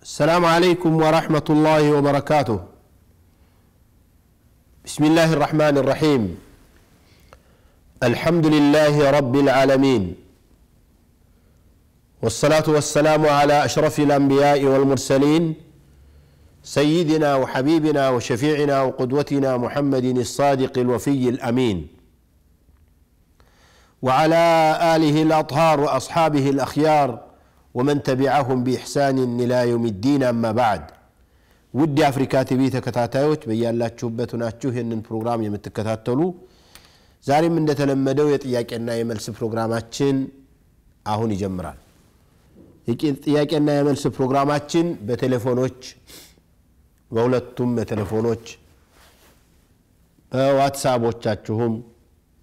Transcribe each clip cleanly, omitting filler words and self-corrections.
السلام عليكم ورحمة الله وبركاته. بسم الله الرحمن الرحيم. الحمد لله رب العالمين، والصلاة والسلام على أشرف الأنبياء والمرسلين سيدنا وحبيبنا وشفيعنا وقدوتنا محمد الصادق الوفي الأمين، وعلى آله الأطهار وأصحابه الأخيار ومن تبعهم بإحسان إلى يوم الدين. أما بعد، ودي أفريكا تبي تكتاتايوت بيالله تشوبتنا تشوهن البرنامج يمتكتاتلو زاري من تلمدوا يطياقنا يملس برنامجين አሁን ይጀምራል። የጥያቄና የመልስ ፕሮግራማችን በቴሌፎኖች በሁለቱም ቴሌፎኖች በዋትስአፖቻችሁም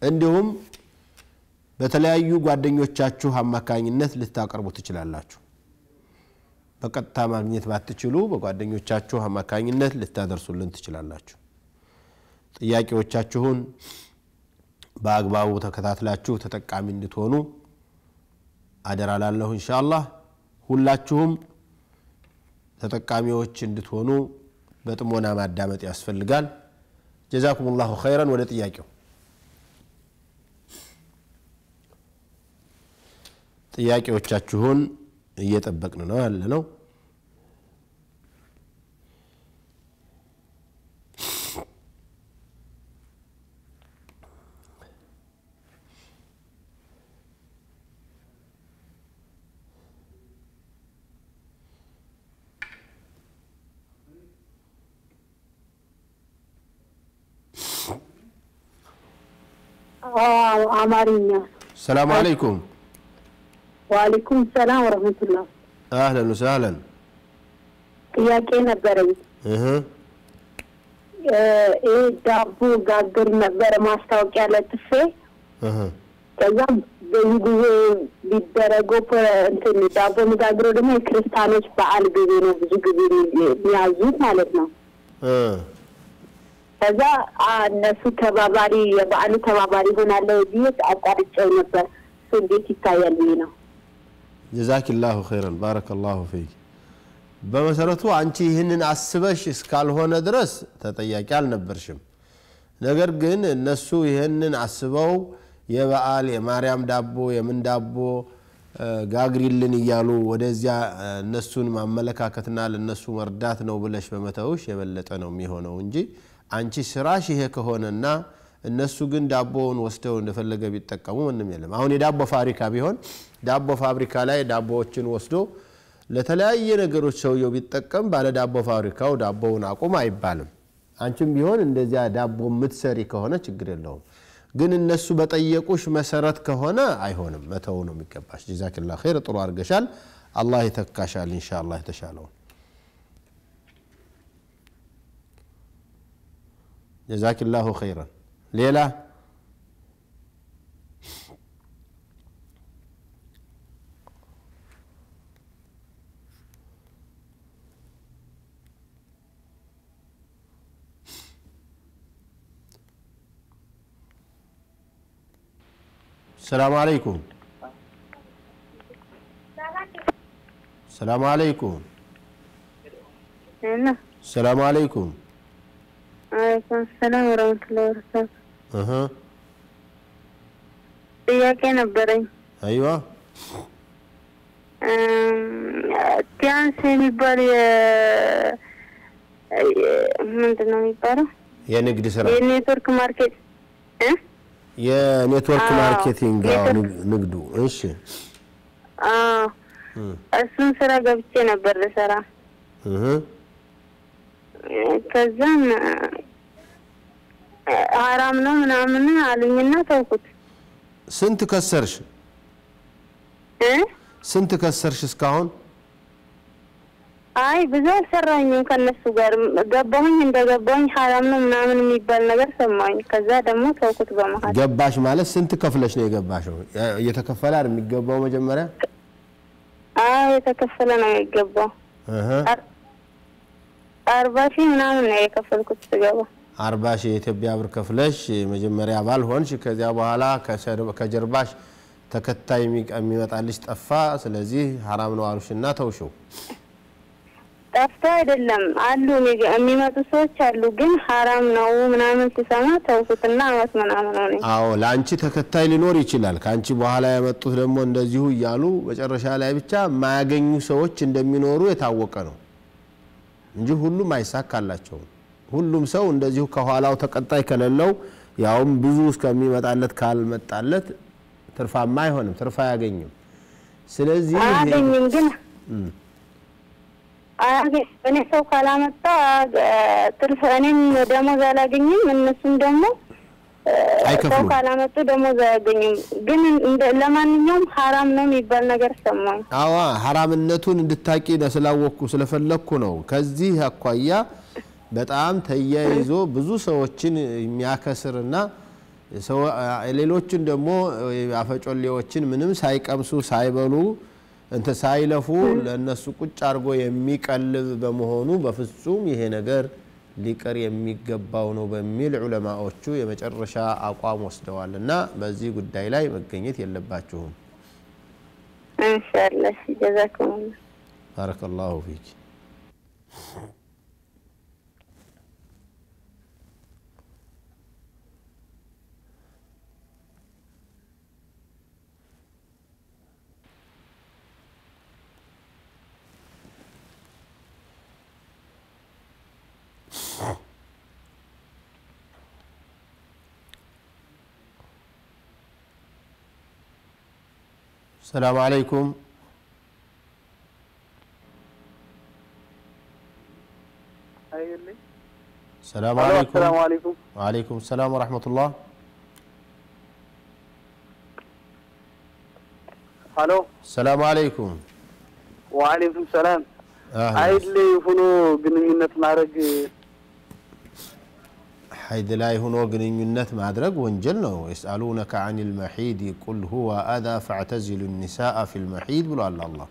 እንዲሁም በተለያዩ ጓደኞቻችሁ አማካኝነት ልታቀርቡ ትችላላችሁ። በቀጥታ ማግኘት ባትችሉ በጓደኞቻችሁ አማካኝነት ልታደርሱልን ትችላላችሁ። ጥያቄዎቻችሁን በአግባቡ ተከታትላችሁ ተጠቃሚ እንድትሆኑ አደራላለሁ ኢንሻአላህ። ሁላችሁም ተጠቃሚዎች እንድትሆኑ በጥሞና ማዳመጥ ያስፈልጋል። ጀዛኩሙላሁ ኸይራን። ወደ ጥያቄው ጥያቄዎቻችሁን እየጠበቅን ነው ያለነው። አማርኛ። ሰላም አለይኩም። ወአለይኩም ሰላም ወራህመቱላህ። አህለን ወሰህለን። ጥያቄ ነበረኝ። ዳቦ ጋግር ነበር ማስታወቂያ ለጥፌ ከዛም በየጊዜ ቢደረገው እንትን ዳቦ መጋግሮ ደግሞ የክርስቲያኖች በዓል ጊዜ ነው ብዙ ጊዜ የሚያዙት ማለት ነው። ከዛ እነሱ ተባባሪ የበዓሉ ተባባሪ ሆናለሁ ቢት አቋርጬው ነበር። እንዴት ይታያል ነው? ጀዛኪላሁ ኸይራን ባረከላሁ ፊክ። በመሰረቱ አንቺ ይህንን አስበሽ እስካልሆነ ድረስ ተጠያቂ አልነበርሽም። ነገር ግን እነሱ ይህንን አስበው የበዓል የማርያም ዳቦ የምን ዳቦ ጋግሪልን እያሉ ወደዚያ እነሱን ማመለካከትና ለነሱ መርዳት ነው ብለሽ በመተውሽ የበለጠ ነው የሚሆነው እንጂ አንቺ ስራሽ ይሄ ከሆነና እነሱ ግን ዳቦውን ወስደው እንደፈለገ ቢጠቀሙ ምንም የለም። አሁን የዳቦ ፋብሪካ ቢሆን ዳቦ ፋብሪካ ላይ ዳቦዎችን ወስዶ ለተለያየ ነገሮች ሰውየው ቢጠቀም ባለ ዳቦ ፋብሪካው ዳቦውን አቁም አይባልም። አንቺም ቢሆን እንደዚያ ዳቦ ምትሰሪ ከሆነ ችግር የለውም። ግን እነሱ በጠየቁሽ መሰረት ከሆነ አይሆንም፣ መተው ነው የሚገባሽ። ጀዛከላሁ ኸይር፣ ጥሩ አድርገሻል። አላህ ይተካሻል ኢንሻአላህ የተሻለው። ጀዛከላሁ ኸይራን። ሌላ السلام عليكم. السلام عليكم. السلام عليكم. عليكم السلام ورحمة الله وبركاته. ጥያቄ ነበረኝ። አይዋ ቲያንስ የሚባል ምንድነው የሚባለው? የንግድ ስራ የኔትወርክ ማርኬት የኔትወርክ ማርኬቲንግ ንግዱ። እሺ እሱን ስራ ገብቼ ነበር ለሰራ ከዛም حرام ነው ምናምን አሉኝና ተውኩት። ስንት ከሰርሽ? ስንት ከሰርሽ እስካሁን? አይ ብዙ ሰራኝም ከነሱ ጋር ገባሁኝ። እንደገባሁኝ حرام ነው ምናምን የሚባል ነገር ሰማኝ። ከዛ ደግሞ ተውኩት በመሃል። ገባሽ ማለት ስንት ከፍለሽ ነው የገባሽው? እየተከፈለ አይደል የሚገባው መጀመሪያ? አይ የተከፈለ ነው የሚገባው። 40,000 ምናምን ነው የከፈልኩት ስገባ። 40,000 የኢትዮጵያ ብር ከፍለሽ መጀመሪያ ባል ሆንሽ። ከዚያ በኋላ ከጀርባሽ ተከታይ የሚመጣልሽ ጠፋ ስለዚህ حرام ነው አሉሽና ተውሽው ጠፍቶ አይደለም አሉ የሚመጡ ሰዎች አሉ ግን حرام ነው ምናምን ሲሰማ ተውኩትና አመት ምናምን ነው አዎ ላንቺ ተከታይ ሊኖር ይችላል ካንቺ በኋላ ያመጡት ደግሞ እንደዚሁ ይያሉ መጨረሻ ላይ ብቻ ማያገኙ ሰዎች እንደሚኖሩ የታወቀ ነው እንጂ ሁሉም አይሳካላቸው ሁሉም ሰው እንደዚሁ ከኋላው ተቀጣይ ከሌለው ያውም ብዙ እስከሚመጣለት ካልመጣለት ትርፋማ አይሆንም ትርፋ ያገኝም ስለዚህ አገኝም ግን እኔ ሰው ካላመጣ ትርፍ እኔም ደሞዝ አላገኝም እነሱም ደግሞ ሰው ካላመጡ ደሞዝ አያገኝም ግን ለማንኛውም حرام ነው የሚባል ነገር ሰማኝ አዋ حرامነቱን እንድታቂ ስለላወኩ ስለፈለኩ ነው ከዚህ አኳያ በጣም ተያይዞ ብዙ ሰዎችን የሚያከስርና ሰው ሌሎችን ደግሞ አፈጮሌዎችን ምንም ሳይቀምሱ ሳይበሉ እንተ ሳይለፉ ለነሱ ቁጭ አርጎ የሚቀልብ በመሆኑ በፍጹም ይሄ ነገር ሊቀር የሚገባው ነው በሚል ዑለማዎቹ የመጨረሻ አቋም ወስደዋልና በዚህ ጉዳይ ላይ መገኘት የለባችሁም ኢንሻአላህ ጀዛኩም ባረከላሁ ፊክ السلام عليكم السلام عليكم السلام عليكم وعليكم السلام ورحمة الله الو السلام عليكم وعليكم السلام عيد لي هونو ግንኙነት ማድረግ حيد لا هونو ግንኙነት ማድረግ ወንጀል ነው يسألونك عن المحيض قل هو أذى فاعتزلوا النساء في المحيض ብሎ الله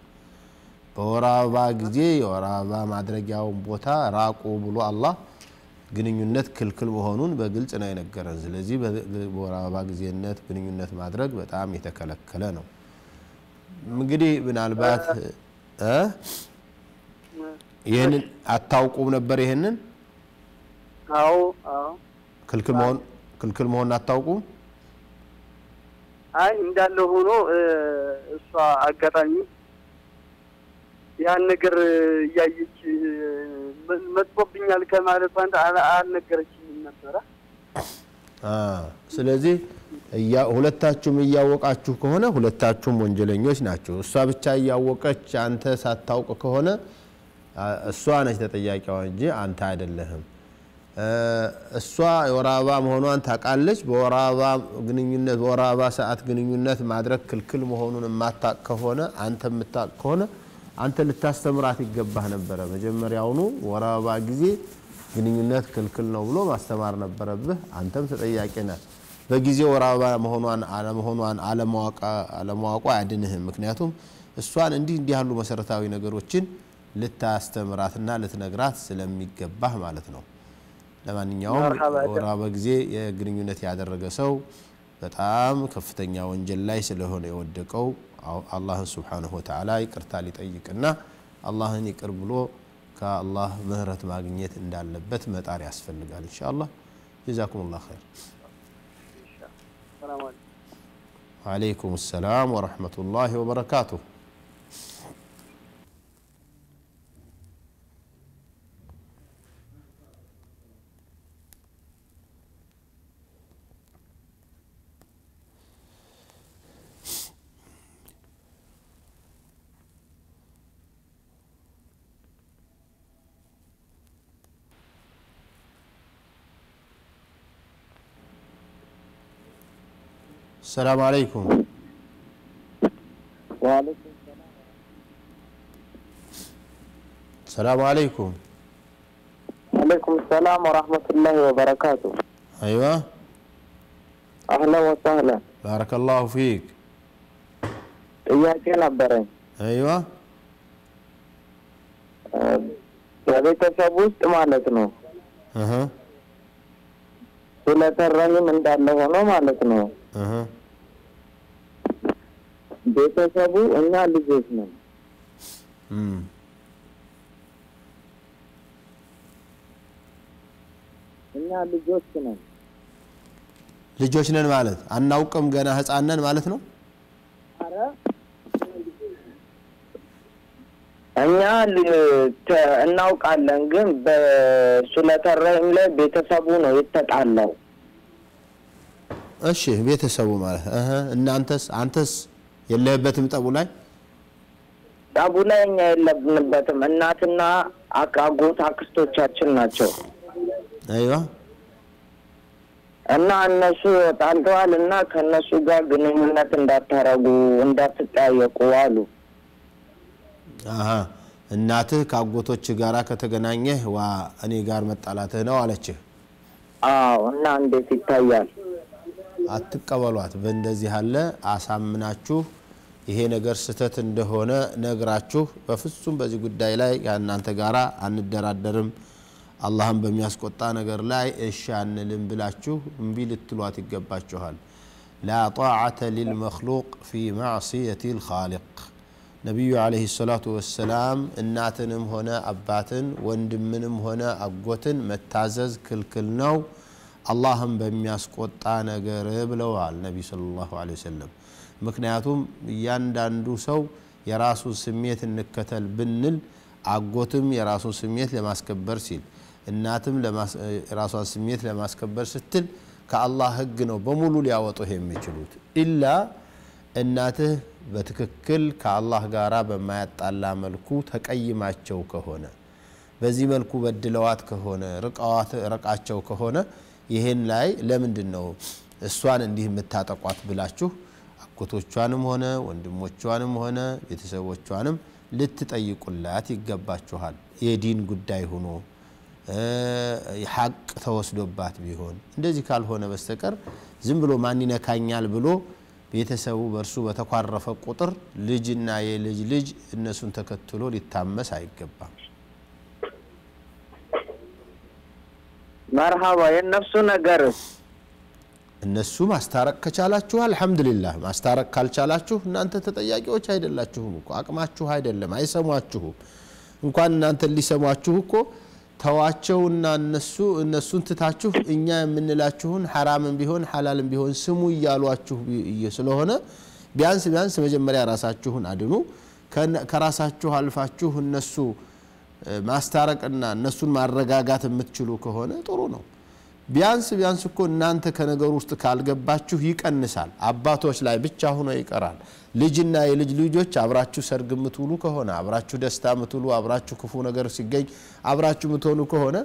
በወራባ ጊዜ የወራባ ማድረጊያው ቦታ ራቁ ብሎ الله ግንኙነት ክልክል መሆኑን በግልጽ ነው የነገረን ስለዚህ በወራባ ጊዜነት ግንኙነት ማድረግ በጣም የተከለከለ ነው እንግዲህ ምናልባት ይሄንን አታውቁም ነበር ይሄንን አዎ ክልክል መሆን አታውቁም አይ እንዳለ ሆኖ እሷ አጋጣሚ ያን ነገር ያየች መጥፎብኛል ከማለት አንተ አልነገረችኝም ነበር ስለዚህ ሁለታችሁም ያወቃችሁ ከሆነ ሁለታችሁም ወንጀለኞች ናችሁ እሷ ብቻ ያወቀች አንተ ሳታውቅ ከሆነ እሷ ነች ተጠያቂዋ እንጂ አንተ አይደለህም እሷ የወራባ መሆኗን ታቃለች በወራባ ግንኙነት በወራባ ሰዓት ግንኙነት ማድረግ ክልክል መሆኑን ማታቅ ከሆነ አንተ ምታቅ ከሆነ አንተ ልታስተምራት ይገባህ ነበር መጀመሪያውኑ ወራባ ጊዜ ግንኙነት ክልክል ነው ብሎ ማስተማር ነበረብህ አንተም ተጠያቂ ነህ በጊዜው ወራባ መሆኗን አለማወቋ ያድንህም ምክንያቱም እሷን እንዲህ ያሉ መሰረታዊ ነገሮችን ልታስተምራትና ልትነግራት ስለሚገባህ ማለት ነው ለማንኛውም ወራባ ጊዜ የግንኙነት ያደረገ ሰው በጣም ከፍተኛ ወንጀል ላይ ስለሆነ የወደቀው አላህ Subhanahu Wa Ta'ala ይቅርታ ሊጠይቅና አላህን ይቅር ብሎ ከአላህ ምህረት ማግኘት እንዳለበት መጣር ያስፈልጋል ኢንሻአላህ ጀዛኩሙላህ ኸይር ሰላም አለይኩም ወአለይኩም ሰላም ወራህመቱላሂ ወበረካቱሁ السلام عليكم وعليكم السلام السلام عليكم وعليكم السلام ورحمة الله وبركاته أيوة أهلا وسهلا بارك الله فيك إياك نبرين أيوة የቤተሰብ ውስጥ ማለት ነው ስለተረኝም እንዳለ ሆኖ ማለት ነው ቤተሰቡ እና ልጆች ነን እና ልጆች ነን ማለት አናውቅም ገና ህፃን ነን ማለት ነው አረ እኛ እናውቃለን ግን በሱለተረም ላይ ቤተሰቡ ነው የተጣላው እሺ ቤተሰቡ ማለት አንተስ የለህበትም ጠቡ ላይ እኛ የለብንበትም እናትና አቃጎት አክስቶቻችን ናቸው አይዋ እና እነሱ ታንተዋልና ከነሱ ጋር ግንኙነት እንዳታረጉ እንዳትጠያየቁ አሉ እናትህ ካጎቶች ጋራ ከተገናኘህ እኔ ጋር መጣላትህ ነው አለችህ እና እንዴት ይታያል አትቀበሏት በእንደዚህ ያለ አሳምናችሁ ይሄ ነገር ስተት እንደሆነ ነግራችሁ በፍጹም በዚህ ጉዳይ ላይ ያንተ ጋራ አንደራደርም አላህን በሚያስቆጣ ነገር ላይ እሺ አንልም ብላችሁ እንቢ ልትሏት ይገባችኋል لا طاعة للمخلوق في معصية الخالق ነብዩ አለይሂ ሰላቱ ወሰለም እናትንም ሆነ አባትን ወንድምንም ሆነ አጎትን መታዘዝ ክልክል ነው አላህም በሚያስቆጣ ነገር ብለዋል ነብዩ ሰለላሁ ዐለይሂ ወሰለም ምክንያቱም ያንዳንዱ ሰው የራሱ ስሜት እንከተል ብንል አጎትም የራሱ ስሜት ለማስከበር ሲል እናትም ለራሷን ስሜት ለማስከበር ስትል ከአላህ ህግ ነው በሙሉ ሊያወጡህ የሚችሉት ኢላ እናትህ በትክክል ከአላህ ጋራ በማያጣላ መልኩ ተቀይማቸው ከሆነ በዚህ መልኩ በድለዋት ከሆነ ርቃቸው ከሆነ ይሄን ላይ ለምንድነው እሷን እንዲህ የምታጠቋት ብላችሁ አጎቶቿንም ሆነ ወንድሞቿንም ሆነ ቤተሰቦቿንም ልትጠይቁላት ይገባችኋል የዲን ጉዳይ ሆኖ ሐቅ ተወስዶባት ቢሆን እንደዚህ ካልሆነ በስተቀር ዝም ብሎ ማን ይነካኛል ብሎ ቤተሰቡ በርሱ በተቋረፈ ቁጥር ልጅና የልጅ ልጅ እነሱን ተከትሎ ሊታመስ አይገባም መርሃባ የነሱ ነገር እነሱ ማስታረቅ ከቻላችሁ አልহামዱሊላህ ማስታረቅ ካልቻላችሁ እናንተ ተጠያቂዎች አይደላችሁም እኮ አቅማችሁ አይደለም አይሰሟችሁም እንኳን እናንተ ሊሰሟችሁ እኮ ተዋቸውና እነሱን ትታችሁ እኛ የምንላችሁን حرامም ቢሆን ሐላልም ቢሆን ስሙ ይያሏችሁ ስለሆነ ቢያንስ መጀመሪያ ራሳችሁን አድኑ ከራሳችሁ አልፋችሁ እነሱ ማስታረቅና እነሱን ማረጋጋት የምትችሉ ከሆነ ጥሩ ነው ቢያንስ እኮ እናንተ ከነገር ውስጥ ካልገባችሁ ይቀንሳል አባቶች ላይ ብቻ ሆኖ ይቀራል ልጅና የልጅ ልጆች አብራችሁ ሰርግ ምትውሉ ከሆነ አብራችሁ ደስታ ምትውሉ አብራችሁ ክፉ ነገር ሲገኝ አብራችሁ ምትሆኑ ከሆነ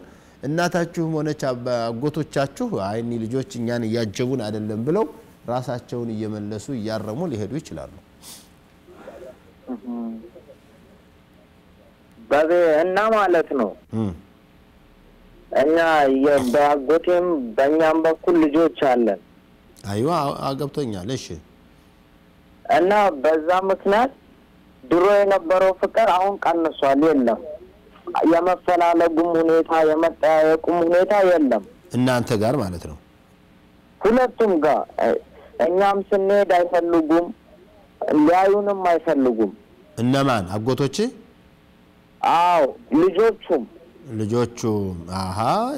እናታችሁም ሆነች አጎቶቻችሁ አይኒ ልጆች እኛን ያጀቡን አይደለም ብለው ራሳቸውን እየመለሱ ያረሙ ሊሄዱ ይችላሉ እና ማለት ነው እኛ የባጎቴም በእኛም በኩል ልጆች አለን አይዋ አገብቶኛል እሺ እና በዛ ምክንያት ድሮ የነበረው ፍቅር አሁን ቀንሷል የለም የመፈላለጉም ሁኔታ የመጠያየቁም ሁኔታ የለም እናንተ ጋር ማለት ነው ሁለቱም ጋር እኛም ስንሄድ አይፈልጉም ሊያዩንም አይፈልጉም እነማን አጎቶች አው ልጆቹ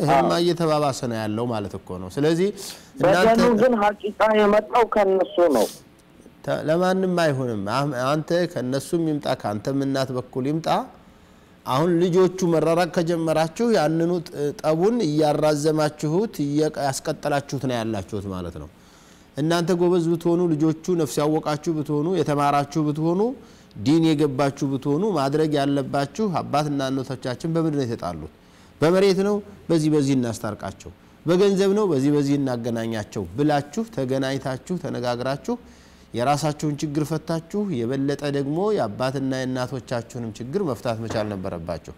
ይሄማ እየተባባሰ ነው ያለው ማለት እኮ ነው ስለዚህ እናንተ ግን ሐቂቃ የመጣው ከነሱ ነው ለማንም አይሆንም አንተ ከነሱም ይምጣ ካንተም እናት በኩል ይምጣ አሁን ልጆቹ መራራቅ ከጀመራችሁ ያንኑ ጠቡን ያራዘማችሁት ያስቀጥላችሁት ነው ያላችሁት ማለት ነው እናንተ ጎበዝ ብትሆኑ ልጆቹ ነፍስ ያወቃችሁ ብትሆኑ የተማራችሁ ብትሆኑ ዲን የገባችሁ ብትሆኑ ማድረግ ያለባችሁ አባትና እናቶቻችን በመድረስ የተጣሉት በመሬት ነው በዚህ እናስታርቃቸው በገንዘብ ነው በዚህ እናገናኛቸው ብላችሁ ተገናኝታችሁ ተነጋግራችሁ የራሳችሁን ችግር ፈታችሁ የበለጠ ደግሞ የአባትና የእናቶቻችሁንም ችግር መፍታት መቻል ነበረባችሁ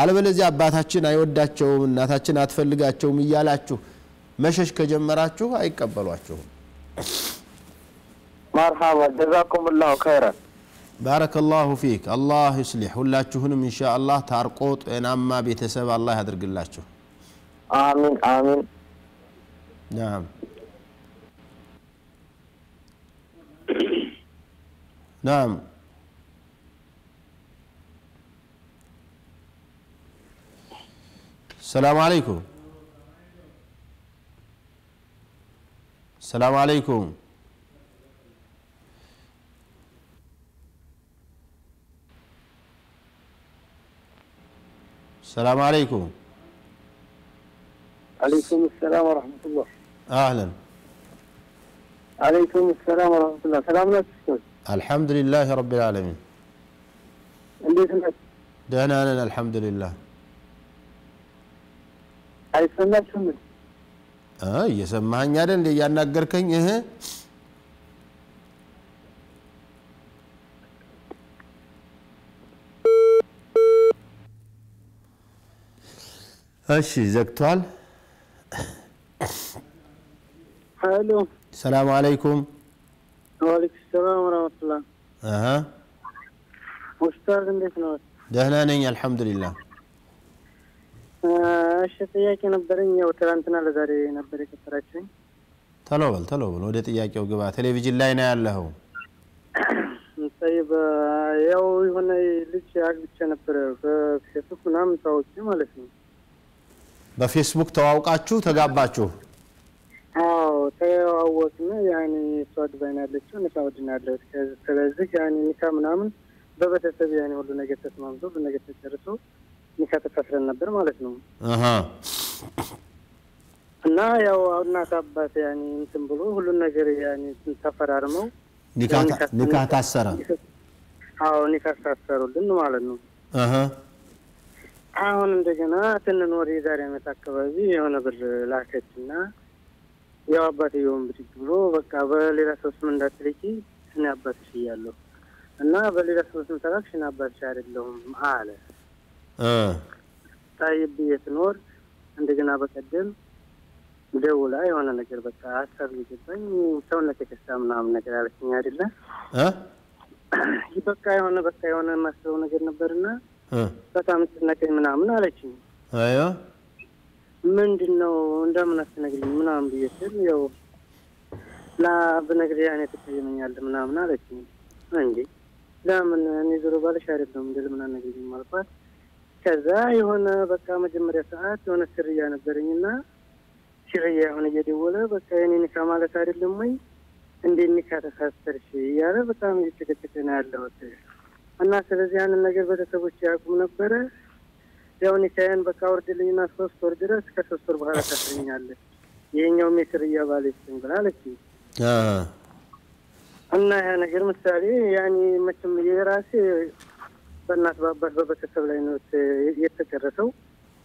አለበለዚያ አባታችን አይወዳቸውም እናታችን አትፈልጋቸውም ይያላችሁ መሸሽ ከጀመራችሁ አይቀበሏችሁም مرحبا جزاكم الله خيرا بارك الله فيك الله يصلح ሁላችሁንም ኢንሻአላህ ታርቆት እናማ ቤተሰብ አላህ ያድርግላችሁ آمين نعم نعم السلام عليكم السلام عليكم السلام عليكم عليكم السلام ورحمة الله أهلا عليكم السلام ورحمة الله سلام عليكم الحمد لله رب العالمين እንዴት ነህ ደህና ነን الحمد لله አይሰማችሁም እየሰማኸኝ አይደል እያናገርከኝ እሺ ዘግቷል ሄሎ السلام عليكم وعليكم السلام ورحمة الله ኡስታዝ እንዴት ነው ደህና ነኝ الحمد لله እሺ ጥያቄ ነበረኝ ያው ትናንትና ለዛሬ ነበር የቀጠራችኝ ተለበል ወደ ጥያቄው ግባ ቴሌቪዥን ላይ ነው ያለው طيب ያው የሆነ ልጅ አግብቼ ነበር በፌስቡክ ምናምን ታውቂ ማለት ነው በፌስቡክ ተዋውቃችሁ ተጋባችሁ አዎ ተዋወቅን ያኔ ሷድ ባይናለች ነው ሳውዲናለች ስለዚህ ያኔ ኒካ ምናምን በቤተሰብ ያኔ ሁሉ ነገር ተስማምቶ ሁሉ ነገር ተጨርሶ ኒካ ተፈስረን ነበር ማለት ነው እና ያው እናት አባት ያኔ እንትን ብሎ ሁሉ ነገር ያኔ ተፈራርመው ኒካ ታሰረ አዎ ኒካ ታሰሩልን ማለት ነው አሁን እንደገና ትንኖር የዛሬ ዓመት አካባቢ የሆነ ብር ላከችና ያው አባቴውን ብድግ ብሎ በቃ በሌላ ሰው ስም እንዳትልኪ እኔ አባትሽ እያለሁ እና በሌላ ሰው ስም ተላክሽ እኔ አባትሽ አይደለሁም አለ ታይብ የትኖር እንደገና በቀደም ደውላ የሆነ ነገር በቃ ሀሳብ ይገባኝ ሰውነት የከሳ ምናምን ነገር አለችኝ አይደለ በቃ የሆነ ማስበው ነገር ነበርና በጣም ትነቀኝ ምናምን አለችኝ አዮ ምንድነው እንደምን አትነግሪኝ ምናምን ብዬሽ ያው በነገር ያኔ ተቀየመኛል ምናምን አለችኝ እንዴ ለምን እኔ ዞሮ ባልሽ አይደለም እንደምን አነግሪኝ ማለት ከዛ የሆነ በቃ መጀመሪያ ሰዓት የሆነ ስርያ ነበርኝና ስርያ የሆነ እየደወለ በቃ የኔ ኒካ ማለት አይደለም ወይ እንዴ ኒካ ተሳሰርሽ ያለ በጣም እየተከተከነ ያለው እና ስለዚህ ያንን ነገር ቤተሰቦች ያቁም ነበር ያው ኒካዬን በቃ ወርድልኝና 3 ወር ድረስ ከ3 ወር በኋላ ታስረኛለች የኛው ሜትርያ ባለችኝ ብላለች እና ያ ነገር ምሳሌ ያኔ መቼም የራሴ በእናት በአባት በቤተሰብ ላይ ነው የተቀረሰው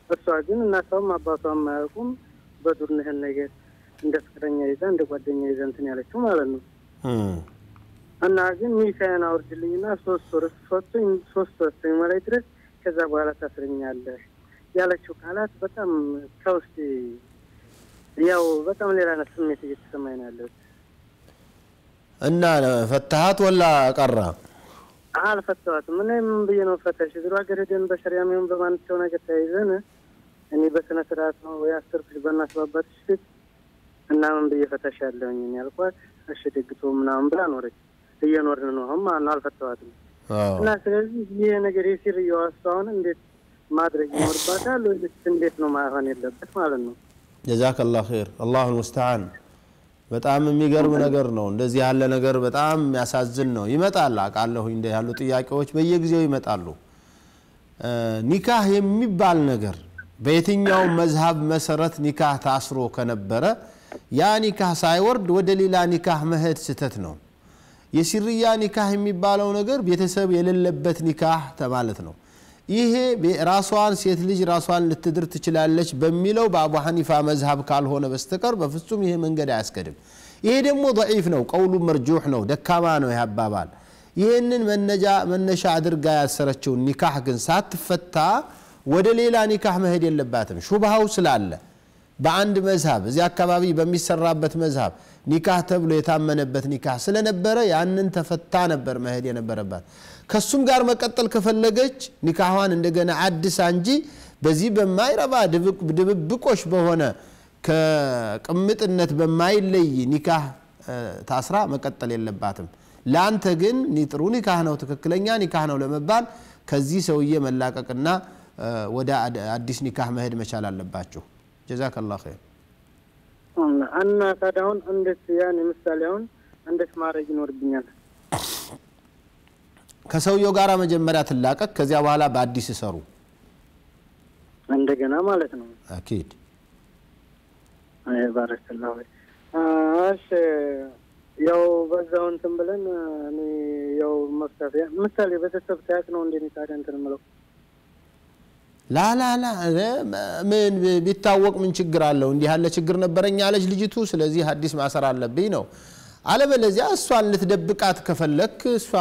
እሷ ግን እናቷም አባቷም አያውቁም በዱርነህን ነገር እንደ ፍቅረኛ ይዛ እንደ ጓደኛ ይዛ እንትን ያለችው ማለት ነው እና ግን ኒካዬን አውርድልኝና 3 ወር ሶስተኛ 3 ወር ማለት ድረስ ከዛ በኋላ ታስረኛለህ ያለችው ቃላት በጣም ከውስጥ ያው በጣም ሌላ ስሜት እየተሰማኝ ነው ያለው እና ፈታሃት ወላ ቀራ አልፈታሁትም ምንም በየነው ፈታሽ ድሮ ሀገር ሄደን በሸሪዓም ይሁን በማንኛውም ነገር ተይዘን እኔ በስነ ስርዓት ነው ያሰርኩሽ በእናት በአባትሽ ፊት እና ምን በየፈታሽ ያለውኝ ያልኳት እሺ ደግቶ ምናምን ብላ ኖረች እየኖርን ነው አሁን አልፈታሁትም እና ስለዚህ ይሄ ነገር የሲሪያው አስተዋውን እንዴት ማድረግ ይኖርባታል ወይስ እንዴት ነው ማሆን ያለበት ማለት ነው ጀዛከላሁ ኸይር አላሁ المستعان በጣም የሚገርም ነገር ነው እንደዚህ ያለ ነገር በጣም ያሳዝን ነው ይመጣል አቃለሁ እንደ ያሉ ጥያቄዎች በየጊዜው ይመጣሉ ኒካህ የሚባል ነገር በየትኛው መዝሐብ መሰረት ኒካህ ታስሮ ከነበረ ያ ኒካህ ሳይወርድ ወደ ሌላ ኒካህ መሄድ ስተት ነው የሲሪያ ኒካህ የሚባለው ነገር ቤተሰብ የሌለበት ኒካህ ተማለት ነው ይሄ ራሷን ሴት ልጅ ራሷን ልትድር ትችላለች በሚለው በአቡ ሐኒፋ መዝሐብ ካልሆነ በስተቀር በፍጹም ይሄ መንገድ አያስከድም ይሄ ደግሞ ضعيف ነው ቀውሉ መርጁህ ነው ደካማ ነው ያባባል ይሄንን መነሻ አድርጋ ያሰረችው ኒካህ ግን ሳትፈታ ወደ ሌላ ኒካህ መሄድ የለባትም ሹብሃው ስላለ በአንድ መዝሐብ እዚህ አካባቢ በሚሰራበት መዝሐብ ኒካህ ተብሎ የታመነበት ኒካህ ስለነበረ ያንን ተፈታ ነበር መሄድ የነበረባት ከሱም ጋር መቀጠል ከፈለገች ኒካህዋን እንደገና አዲስ አንጂ በዚህ በማይረባ ድብብቆሽ በሆነ ከቅምጥነት በማይለይ ኒካህ ታስራ መቀጠል የለባትም ላንተ ግን ንጥሩ ኒካህ ነው ትክክለኛ ኒካህ ነው ለመባል ከዚህ ሰውዬ መላቀቅና ወደ አዲስ ኒካህ መሄድ መቻል አለባችሁ ጀዛከላሁ ኸይር እና ታዲያውን እንዴት ያን ምሳሌውን እንዴት ማድረግ ይኖርብኛል ከሰውየው ጋራ መጀመሪያ ትላቀቅ ከዚያ በኋላ በአዲስ ሰሩ እንደገና ማለት ነው አኪድ አይ ባረከላሁ እሺ ያው በዛው እንትን ብለን እኔ ያው መፍታፊያ ምሳሌ በተሰብ ታያቅ ነው እንዴ ታዲያ እንትን ምለው لا لا لا من بيتاوق من ችግር አለው እንዲህ ያለ ችግር ነበርኛ አለች ልጅቱ ስለዚህ ሐዲስ ማሰር አለብኝ ነው አለበለዚያ እሷን ልትደብቃት ከፈለክ እሷ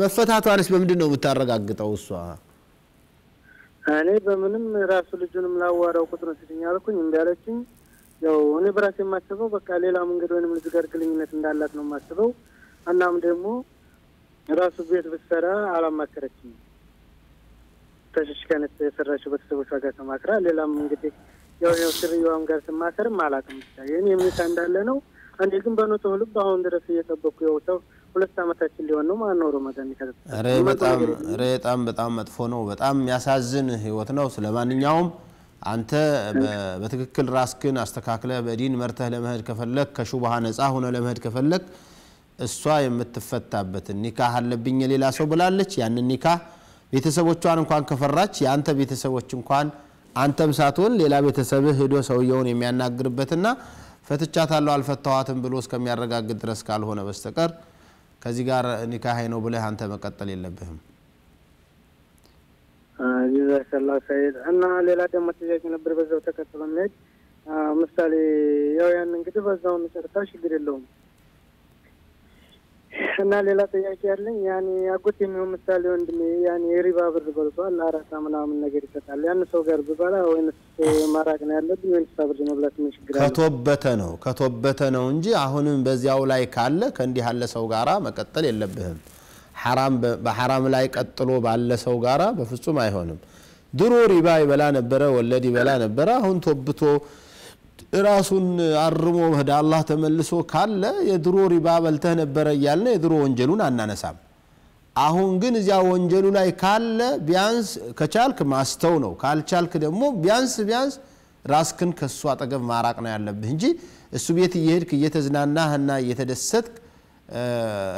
መፈታቷንስ በምንድነው የምታረጋግጠው እሷ እኔ በምንም ራሱ ልጁንም ላዋራው ቁጥር ስለኛልኩኝ እንዲያለችኝ ያው እኔ በራሴ ማስበው በቃ ሌላ መንገድ ወይንም ልጅ ጋር ግንኙነት እንዳላት ነው ማስበው እናም ደግሞ ራሱ ቤት ብትሰራ አላማከረችኝ ተሽከነት የሰራችው በተሰቦቿ ጋር ተማክራ ሌላም እንግዲህ ያው ስርየዋም ጋር ተማከርም አላውቅም የኔ ምንታ እንዳለ ነው አንዴ ግን በኖቶ ልብ አሁን ድረስ እየተጠበቁ ያው 2 አመታችን ሊሆን ነው ማን ነው ረመዳን ይከተል በጣም መጥፎ ነው በጣም የሚያሳዝን ህይወት ነው ስለማንኛውም አንተ በትክክል ራስክን አስተካክለ በዲን መርተህ ለመሄድ ከፈለክ ከሹብሃ ነፃ ሆነ ለመሄድ ከፈለክ እሷ የምትፈታበት ኒካህ አለብኝ ሌላ ሰው ብላለች ያን ኒካህ ቤተሰቦቿን እንኳን ከፈራች ያንተ ቤተሰቦች እንኳን አንተም ሳትሆን ሌላ ቤተሰብህ ሄዶ ሰውየውን የሚያናግርበትና ፈትቻታለሁ አልፈታዋትም ብሎ እስከሚያረጋግጥ ድረስ ካልሆነ በስተቀር ከዚህ ጋር ኒካህ ነው ብለህ አንተ መቀጠል የለብህም ጀዛከላሁ ኸይር እና ሌላ ደግሞ ጥያቄ ነበር በዛው ተከትለን ምሳሌ ያው ያን እንግዲህ በዛው እንጨርሳ ችግር የለውም እና ሌላ ጥያቄ ያለኝ ያኔ አጎት የሚሆን ምሳሌ ወንድሜ ያኔ ሪባ ብር በልቷል አራታ ምናምን ነገር ይሰጣል ያን ሰው ጋር በባላ ወይንስ ማራቅ ነው ያለብኝ ወይንስ ሳብር መብላት ምን ችግር አለ ከቶበተ ነው እንጂ አሁንም በዚያው ላይ ካለ ከእንዲህ ያለ ሰው ጋራ መቀጠል የለብህም حرام بحرام لا يقتل بالله سو غارا بفصوم አይሆንም ድሮ ሪባ ይበላ ነበር ወለድ ይበላ ነበር አሁን ተብቶ ራሱን አርሞ ወደ አላህ ተመልሶ ካለ የድሮ ሪባ በልተህ ነበር ይያልነ የድሮ ወንጀሉን አናነሳም አሁን ግን እዚያ ወንጀሉ ላይ ካለ ቢያንስ ከቻልክ ማስተው ነው ካልቻልክ ደግሞ ቢያንስ ራስክን ከሱ አጠገብ ማራቅ ነው ያለብህ እንጂ እሱ ቤት እየሄድክ እየተዝናናህና እየተደሰትክ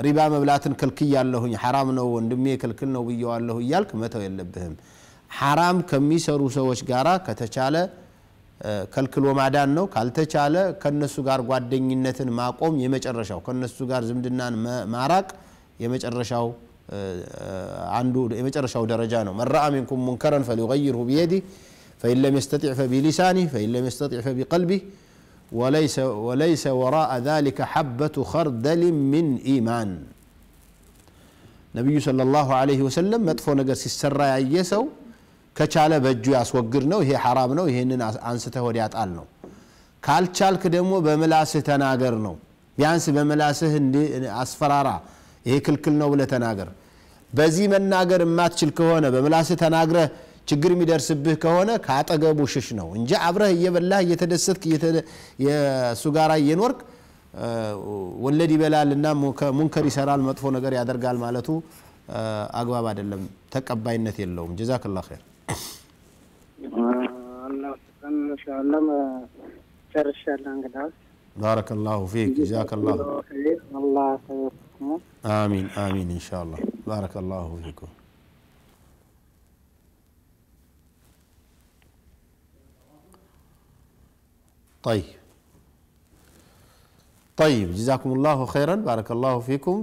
ሪባ መብላትን ከልክያለሁኝ حرام ነው ወንድሜ ከልክል ነው ብየዋለሁ ይያልክ መተው የለብህም حرام ከሚሰሩ ሰዎች ጋራ ከተቻለ ከልክሎ ማዳን ነው ካልተቻለ ከነሱ ጋር ጓደኝነትን ማቆም የመጨረሻው ከነሱ ጋር ዝምድናን ማራቅ የመጨረሻው አንዱ የመጨረሻው ደረጃ ነው መራአ منكم منكرا فليغيره بيده فإن لم يستطع فبلسانه فإن لم يستطع فبقلبه وليس وراء ذلك حبة خردل من إيمان نبي صلى الله عليه وسلم مدفو ነገር ሲሰራ ያየሰው ከቻለ በእጁ ያስወግድ ነው ይሄ حرام ነው ይሄንን አንስተ ወዲ ያጣል ነው ካልቻልክ ደግሞ በመላስህ ተናገር ነው ቢያንስ በመላስህ አስፈራራ ይሄ ክልክል ነው ብለ ተናገር በዚህ መናገር ማትችል ከሆነ በመላስህ ተናግረ ችግር የሚደርስብህ ከሆነ ካጠገቡ ሽሽ ነው እንጂ አብረህ እየበላህ እየተደሰትክ የሱ ጋራ እየኖርክ ወለድ ይበላልና ሙንከር ይሰራል መጥፎ ነገር ያደርጋል ማለቱ አግባብ አይደለም ተቀባይነት የለውም ጀዛከላሁ ኸይር አላህ ኢንሻአላህ ጨርሻለሁ እንግዲህ ባረከላሁ ፊክ ጀዛከላሁ አላህ ይሰጥኩም آمين آمين إن شاء الله بارك الله فيكم طيب جزاكم الله خيرا بارك الله فيكم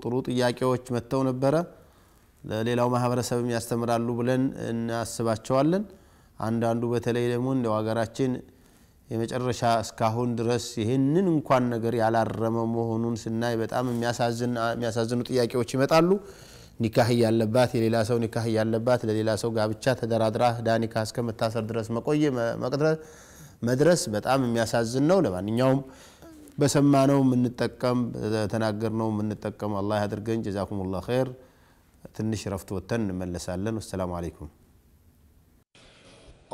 طرو ጥያቄዎች መተው ነበረ ለሌላው ማህበረሰብ ያስተምራሉ ብለን እናስባቸዋለን አንዳንዱ በተለይ ደግሞ እንደው ሀገራችን የመጨረሻ እስካሁን ድረስ ይሄንን እንኳን ነገር ያላረመ መሆኑን ስናይ በጣም የሚያሳዝኑ ጥያቄዎች ይመጣሉ ኒካህ ያለባት የሌላ ሰው ኒካህ ያለባት ለሌላ ሰው ጋብቻ ተደራድራ ዳኒካ እስከመታሰር ድረስ መድረስ በጣም የሚያሳዝን ነው ለማንኛውም በሰማነው ምንጠቀም ተናገርነው ምንጠቀም አላህ ያድርገን ጀዛኩሙላህ ኸይር ትንሽ ረፍት ወተን እንመለሳለን ወሰላሙ አለይኩም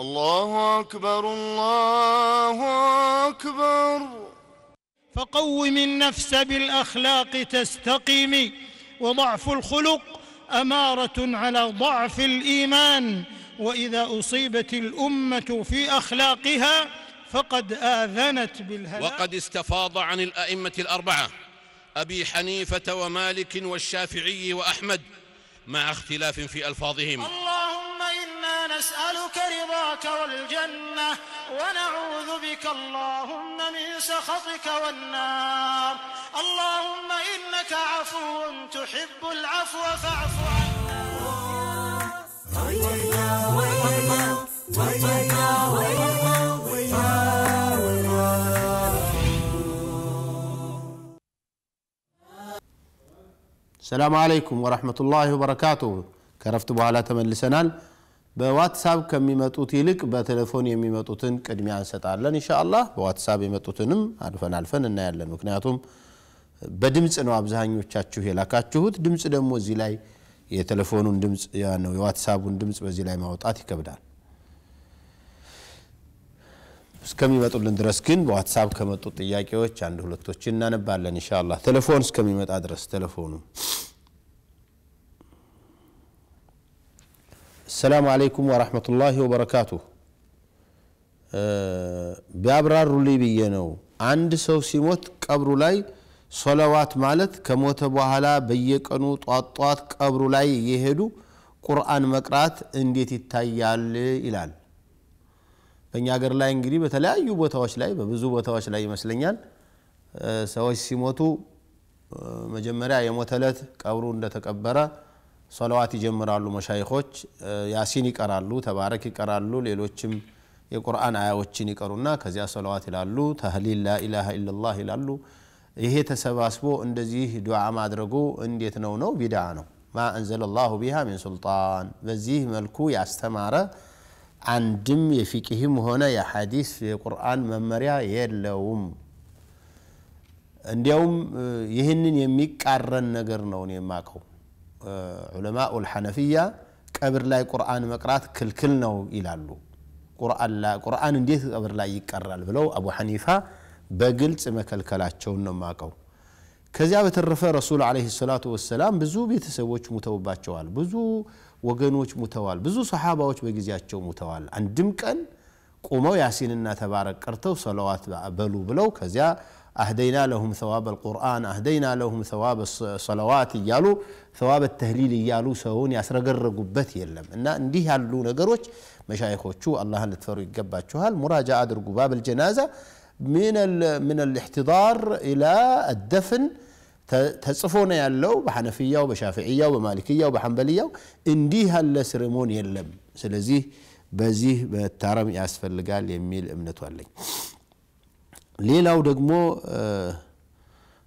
الله أكبر الله أكبر فقوم النفس بالأخلاق تستقيم وضعف الخلق أمارة على ضعف الإيمان وإذا أصيبت الأمة في أخلاقها فقد آذنت بالهلاك. وقد استفاض عن الأئمة الأربعة أبي حنيفة ومالك والشافعي وأحمد مع اختلاف في ألفاظهم. اللهم إنا نسألك رضاك والجنة ونعوذ بك اللهم من سخطك والنار. اللهم إنك عفو تحب العفو فاعف عنا. السلام عليكم ورحمة الله وبركاته. كرفت بوعلا تملسنال بواتساب كم يمتوت يلك بتلفون يمتوتن قدمي انسطالن ان شاء الله. بواتساب يمتوتنم አልፈን እናያለን። ምክንያቱም በድምጽ ነው አብዛኞቻችሁ የላካችሁት። ድምጽ ደግሞ እዚህ ላይ የቴሌፎኑን ድምጽ ነው የዋትስአፑን ድምጽ በዚህ ላይ ማውጣት ይከብዳል። እስከሚመጡልን ድረስ ግን በዋትስአፕ ከመጡ ጥያቄዎች አንድ ሁለቶች እናነባለን ኢንሻአላህ። ቴሌፎን እስከሚመጣ ድረስ ቴሌፎኑ السلام عليكم ورحمة الله وبركاته. بأبرار لي بينو عند سو سيموت قبر لاي صلوات مالت كموت بوحلا بيقنو طواط قبر لاي يهدو قرآن مقرات انديت يتايال ይላል። በእኛ ሀገር ላይ እንግዲህ በተለያዩ ቦታዎች ላይ በብዙ ቦታዎች ላይ ይመስለኛል ሰዎች ሲሞቱ መጀመሪያ የሞተለት ቀብሩ እንደተቀበረ صلوات ይጀምራሉ መሻይኾች ያሲን ይቀራሉ ተባረክ ይቀራሉ ሌሎችም የቁርአን አያዎችን ይቀሩና ከዚያ صلوات ይላሉ ተህሊል ላ ኢላሃ ኢላላህ ይላሉ። ይሄ ተሰባስቦ እንደዚህ ዱዓ ማድረጉ እንዴት ነው ቢድዓ ነው። ማ አንዘለላሁ ቢሃ ሚን ሱልጣን በዚህ መልኩ ያስተማረ አንድም የፊቅህም ሆነ የሐዲስ የቁርአን መመሪያ የለውም። እንዲያውም ይህንን የሚቃረን ነገር ነው የማቀው علماء الحنفية قبر لا قرآن مقرات كل نو ይላሉ። ቁርአን እንዴት ቀብር ላይ ይቀራል ብለው አቡ ሐኒፋ በግልጽ መከልከላቸው ነው ማቀው። ከዚያ በተረፈ ረሱል አለይሂ ሰላቱ ወሰለም ብዙ ቤተሰቦች ሙተውባቸዋል፣ ብዙ ወገኖች ሙተዋል፣ ብዙ ሱሐባዎች በጊዜያቸው ሙተዋል። አንድም ቀን ቆመው ያሲንና ተባረክ ቀርተው ሰለዋት በሉ ብለው ከዚያ أهدينا لهم ثواب القرآن أهدينا لهم ثواب الصلوات يالو ثواب التهليل يالو سهون ياسرقرقبت يلم إن انديه يالو نقروش مشايخوشو الله نتفروا يقباتشو هالمراجعة درقوا باب الجنازة من الاحتضار إلى الدفن تصفون يالو بحنفية وبشافعية وبمالكية وبحنبلية انديه هالسرمون يلم سلزيه بزيه بالتارم ياسفل لقال يميل امنتو علي ሌላው ደግሞ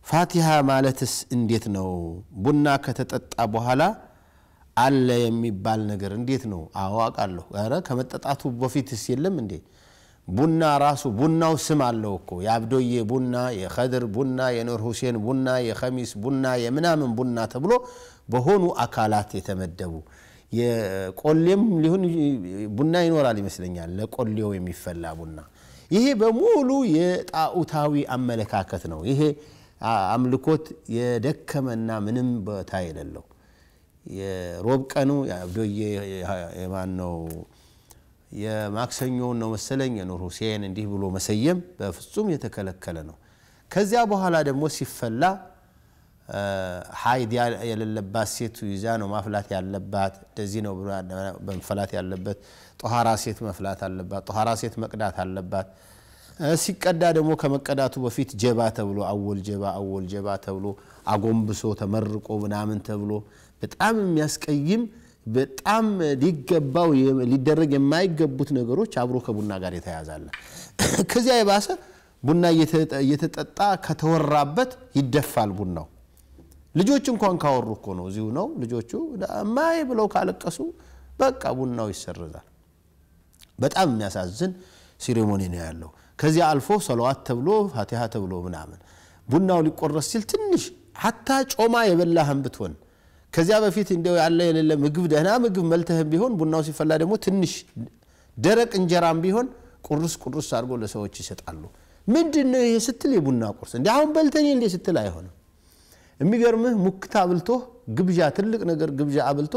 ፋቲሃ ማለትስ እንዴት ነው? ቡና ከተጠጣ በኋላ አለ የሚባል ነገር እንዴት ነው? አዋቃለሁ። አረ ከመጠጣቱ በፊትስ የለም እንዴ? ቡና ራሱ ቡናው ስም አለው እኮ የአብዶዬ ቡና፣ የኸድር ቡና፣ የኑር ሁሴን ቡና፣ የኸሚስ ቡና፣ የምናምን ቡና ተብሎ በሆኑ አካላት የተመደቡ የቆሌም ሊሆን ቡና ይኖራል ይመስለኛል ለቆሌው የሚፈላ ቡና። ይሄ በሙሉ የጣኡታዊ አመለካከት ነው። ይሄ አምልኮት የደከመና ምንም ቦታ የሌለው የሮብ ቀኑ ያብዶዬ የማን ነው የማክሰኞው ነው መሰለኝ የኑር ሁሴን እንዲህ ብሎ መሰየም በፍጹም የተከለከለ ነው። ከዚያ በኋላ ደግሞ ሲፈላ ሐይድ የሌለባት ሴት ይዛ ነው ማፍላት ያለባት። እንደዚህ ነው በመፍላት ያለበት። ጧሃራ ሴት መፍላት አለባት። ጧሃራ ሴት መቅዳት አለባት። ሲቀዳ ደግሞ ከመቀዳቱ በፊት ጀባ ተብሎ አወል ጀባ ተብሎ አጎንብሶ ተመርቆ ምናምን ተብሎ በጣም የሚያስቀይም በጣም ሊገባው ሊደረግ የማይገቡት ነገሮች አብሮ ከቡና ጋር የተያያዛለ። ከዚያ የባሰ ቡና እየተጠጣ ከተወራበት ይደፋል ቡናው። ልጆች እንኳን ካወሩ እኮ ነው እዚሁ ነው ልጆቹ ማይ ብለው ካለቀሱ በቃ ቡናው ይሰርዛል። በጣም የሚያሳዝን ሲሪሞኒ ነው ያለው። ከዚያ አልፎ ሰለዋት ተብሎ ፋቲሃ ተብሎ ምናምን ቡናው ሊቆረስ ሲል ትንሽ hatta ጮማ የበላህም ብትሆን ከዚያ በፊት እንደው ያለ የሌለ ምግብ ደህና ምግብ መልተህ ቢሆን ቡናው ሲፈላ ደግሞ ትንሽ ደረቅ እንጀራም ቢሆን ቁርስ አድርጎ ለሰዎች ይሰጣሉ። ምንድነው ይሄ ስትል የቡና ቁርስ እንዴ አሁን በልተኝ እንዴ ስትል አይሆንም የሚገርምህ ሙክታ አብልቶ ግብዣ ትልቅ ነገር ግብዣ አብልቶ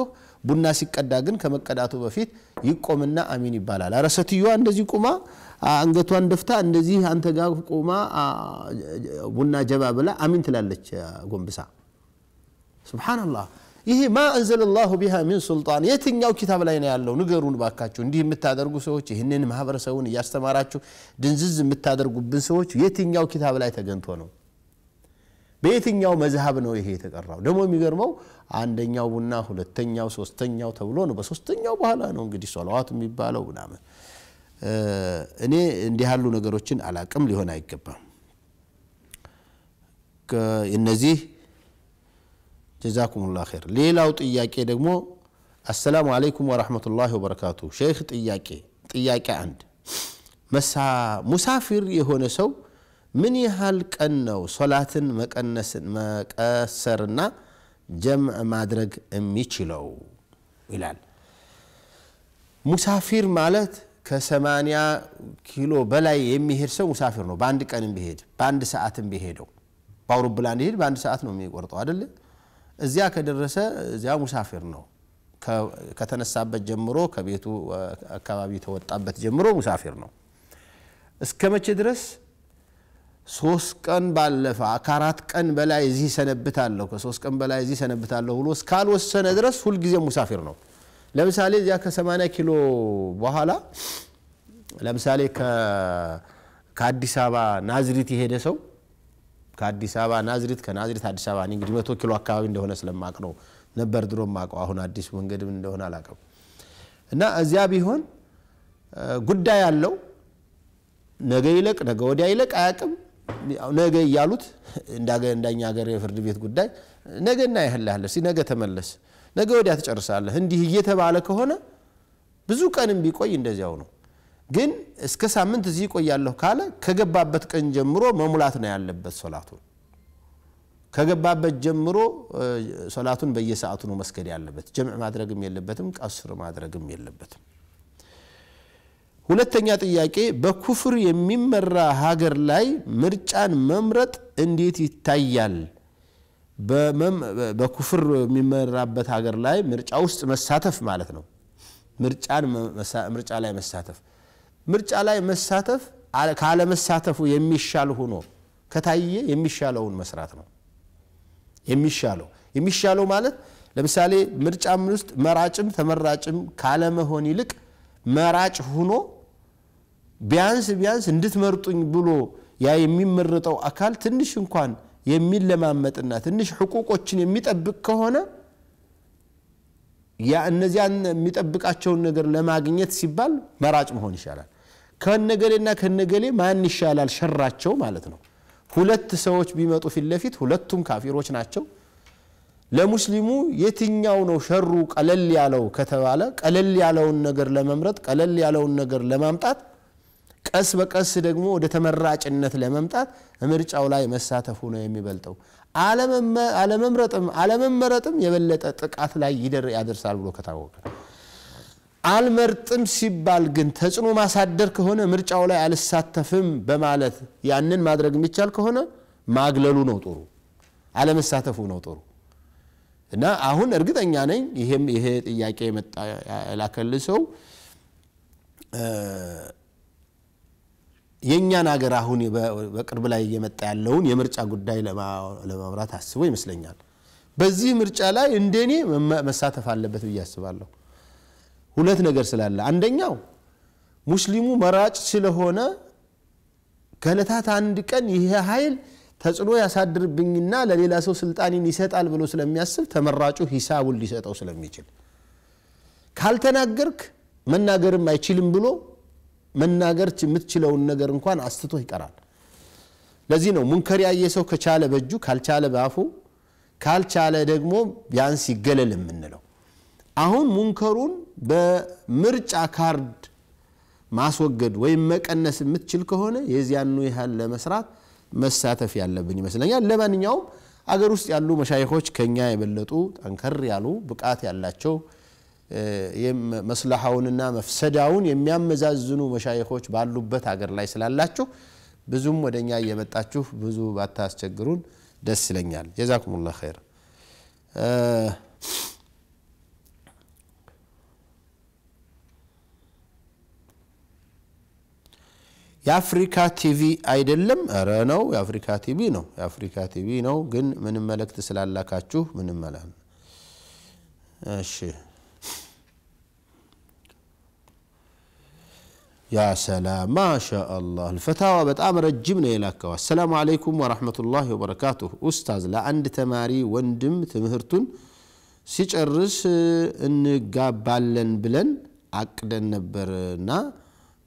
ቡና ሲቀዳ ግን ከመቀዳቱ በፊት ይቆምና አሚን ይባላል አረሰትዩዋ እንደዚህ ቁማ አንገቷን ደፍታ እንደዚህ አንተ ጋር ቁማ ቡና ጀባ ብላ አሚን ትላለች ጎንብሳ ሱብሃንአላህ ይሄ ማ አንዘለላሁ ቢሃ ሚን ሱልጣን የትኛው ኪታብ ላይ ነው ያለው ንገሩን ባካችሁ እንዲህ የምታደርጉ ሰዎች ይሄንን ማህበረሰቡን ያስተማራችሁ ድንዝዝ የምታደርጉብን ሰዎች የትኛው ኪታብ ላይ ተገንቶ ነው በየትኛው መዝሐብ ነው ይሄ የተቀራው ደሞ የሚገርመው አንደኛው ቡና ሁለተኛው ሶስተኛው ተብሎ ነው በሶስተኛው በኋላ ነው እንግዲህ ሶላዋት የሚባለው ምናምን እኔ እንዲህ ያሉ ነገሮችን አላቅም ሊሆን አይገባም እነዚህ ጀዛኩሙላህ ኸይር ሌላው ጥያቄ ደግሞ السلام عليكم ورحمة الله وبركاته شيخ ጥያቄ አንድ ሙሳፊር የሆነ ሰው ምን ያህል ቀን ነው ሶላትን መቀሰርና ጀምዕ ማድረግ የሚችለው ይላል ሙሳፊር ማለት ከ80 ኪሎ በላይ የሚሄድ ሰው ሙሳፊር ነው በአንድ ቀንም ቢሄድ በአንድ ሰዓትም ቢሄደው በአውሮፕላን ይሄድ በአንድ ሰዓት ነው የሚቆርጠው አይደል እዚያ ከደረሰ እዚያ ሙሳፊር ነው ከተነሳበት ጀምሮ ከቤቱ አካባቢ ተወጣበት ጀምሮ ሙሳፊር ነው እስከመቼ ድረስ 3 ቀን ባለፈ 4 ቀን በላይ እዚህ ሰነብታለሁ ከ3 ቀን በላይ እዚህ ሰነብታለሁ ብሎ እስካልወሰነ ድረስ ሁሉ ጊዜ ሙሳፊር ነው ለምሳሌ እዚያ ከ80 ኪሎ በኋላ ለምሳሌ ከአዲስ አበባ ናዝሪት የሄደ ሰው ከአዲስ አበባ ናዝሪት ከናዝሪት አዲስ አበባ እንግዲህ 100 ኪሎ አካባቢ እንደሆነ ስለማቅ ነው ነበር ድሮ ማቀው አሁን አዲስ መንገድ እንደሆነ አላቀም እና እዚያ ቢሆን ጉዳይ ያለው ነገ ይለቅ ነገ ወዲያ ይለቅ አያቅም ነገ ይያሉት እንደኛ ሀገር የፍርድ ቤት ጉዳይ ነገና ይሄላል ሲነገ ተመለስ ነገ ወዲያ ተጨርሳለህ እንዲህ እየተባለ ከሆነ ብዙ ቀንም ቢቆይ እንደዚያው ነው ግን እስከ ሳምንት እዚህ ቆያለሁ ካለ ከገባበት ቀን ጀምሮ መሙላት ነው ያለበት ሶላቱን ከገባበት ጀምሮ ሶላቱን በየሰዓቱ ነው መስገድ ያለበት ጀምዕ ማድረግም የለበትም ቀስር ማድረግም የለበትም ሁለተኛ ጥያቄ በኩፍር የሚመራ ሀገር ላይ ምርጫን መምረጥ እንዴት ይታያል በኩፍር የሚመራበት ሀገር ላይ ምርጫ ውስጥ መሳተፍ ማለት ነው ምርጫ ላይ መሳተፍ ካለ መሳተፉ የሚሻል ሆኖ ከታየ የሚሻለውን መስራት ነው የሚሻለው ማለት ለምሳሌ ምርጫም ውስጥ መራጭም ተመራጭም ካለ መሆን ይልቅ መራጭ ሆኖ ቢያንስ እንድትመርጡኝ ብሎ ያ የሚመረጠው አካል ትንሽ እንኳን የሚለማመጥና ትንሽ ህቁቆችን የሚጠብቅ ከሆነ ያ እነዚያን የሚጠብቃቸው ነገር ለማግኘት ሲባል መራጭ መሆን ይሻላል ከነገሌና ከነገሌ ማን ይሻላል ሸራቸው ማለት ነው ሁለት ሰዎች ቢመጡ ፊትለፊት ሁለቱም ካፊሮች ናቸው ለሙስሊሙ የትኛው ነው ሸሩ ቀለል ያለው ከተባለ ቀለል ያለውን ነገር ለመምረጥ ቀለል ያለውን ነገር ለማምጣት ቀስ በቀስ ደግሞ ወደ ተመራጭነት ለማምጣት ምርጫው ላይ መሳተፉ ነው የሚበልጠው አለመመረጥም የበለጠ ጥቃት ላይ ያደርሳል ብሎ ከታወቀ አልመርጥም ሲባል ግን ተጽኖ ማሳደር ከሆነ ምርጫው ላይ አልሳተፍም በማለት ያንን ማድረግ የሚቻል ከሆነ ማግለሉ ነው ጥሩ አለመሳተፉ ነው ጥሩ እና አሁን እርግጠኛ ነኝ ይሄ ጥያቄ መጣ ያላከልሰው የኛን ሀገር አሁን በቅርብ ላይ እየመጣ ያለውን የምርጫ ጉዳይ ለማብራት አስቦ ይመስለኛል በዚህ ምርጫ ላይ እንደኔ መሳተፍ አለበት በያስባለሁ ሁለት ነገር ስላለ አንደኛው ሙስሊሙ መራጭ ስለሆነ ከለታት አንድ ቀን ይሄ ኃይል ተጽኖ ያሳድርብኝና ለሌላ ሰው ስልጣንን ይሰጣል ብሎ ስለሚያስብ ተመራጩ ሂሳቡን ሊሰጠው ስለሚችል ካልተናገርክ መናገርም አይችልም ብሎ መናገር የምትችለውን ነገር እንኳን አስተቶ ይቀራል ለዚህ ነው ሙንከር ያየሰው ከቻለ በእጁ ካልቻለ ባፉ ካልቻለ ደግሞ ቢያንስ ይገለል የምንለው አሁን ሙንከሩን በምርጫ ካርድ ማስወገድ ወይ መቀነስ የምትችል ከሆነ የዚያኑ ይሃል ለመስራት መሳተፍ ያለብን ይመስለኛል ለማንኛውም አገር ውስጥ ያሉ መሻይኾች ከኛ የበለጡ ጠንከር ያሉ ብቃት ያላቸው መስላሃውንና መፍሰዳውን የሚያመዛዝኑ መሻይኾች ባሉበት ሀገር ላይ ስላላችሁ ብዙም ወደኛ እየመጣችሁ ብዙ ባታስቸግሩን ደስ ይለኛል ጀዛኩሙላህ ኸይር የአፍሪካ ቲቪ አይደለም አረ ነው የአፍሪካ ቲቪ ነው የአፍሪካ ቲቪ ነው ግን ምንም መልእክት ስላላካችሁ ምንም ማለት እሺ يا سلام ما شاء الله الفتاوى በጣም ረጅም ነው የላከው السلام عليكم ورحمة الله وبركاته ኡስታዝ ለአንድ ተማሪ ወንድም ትምህርቱን ሲጨርስ እንጋባለን ብለን አቅደን ነበርና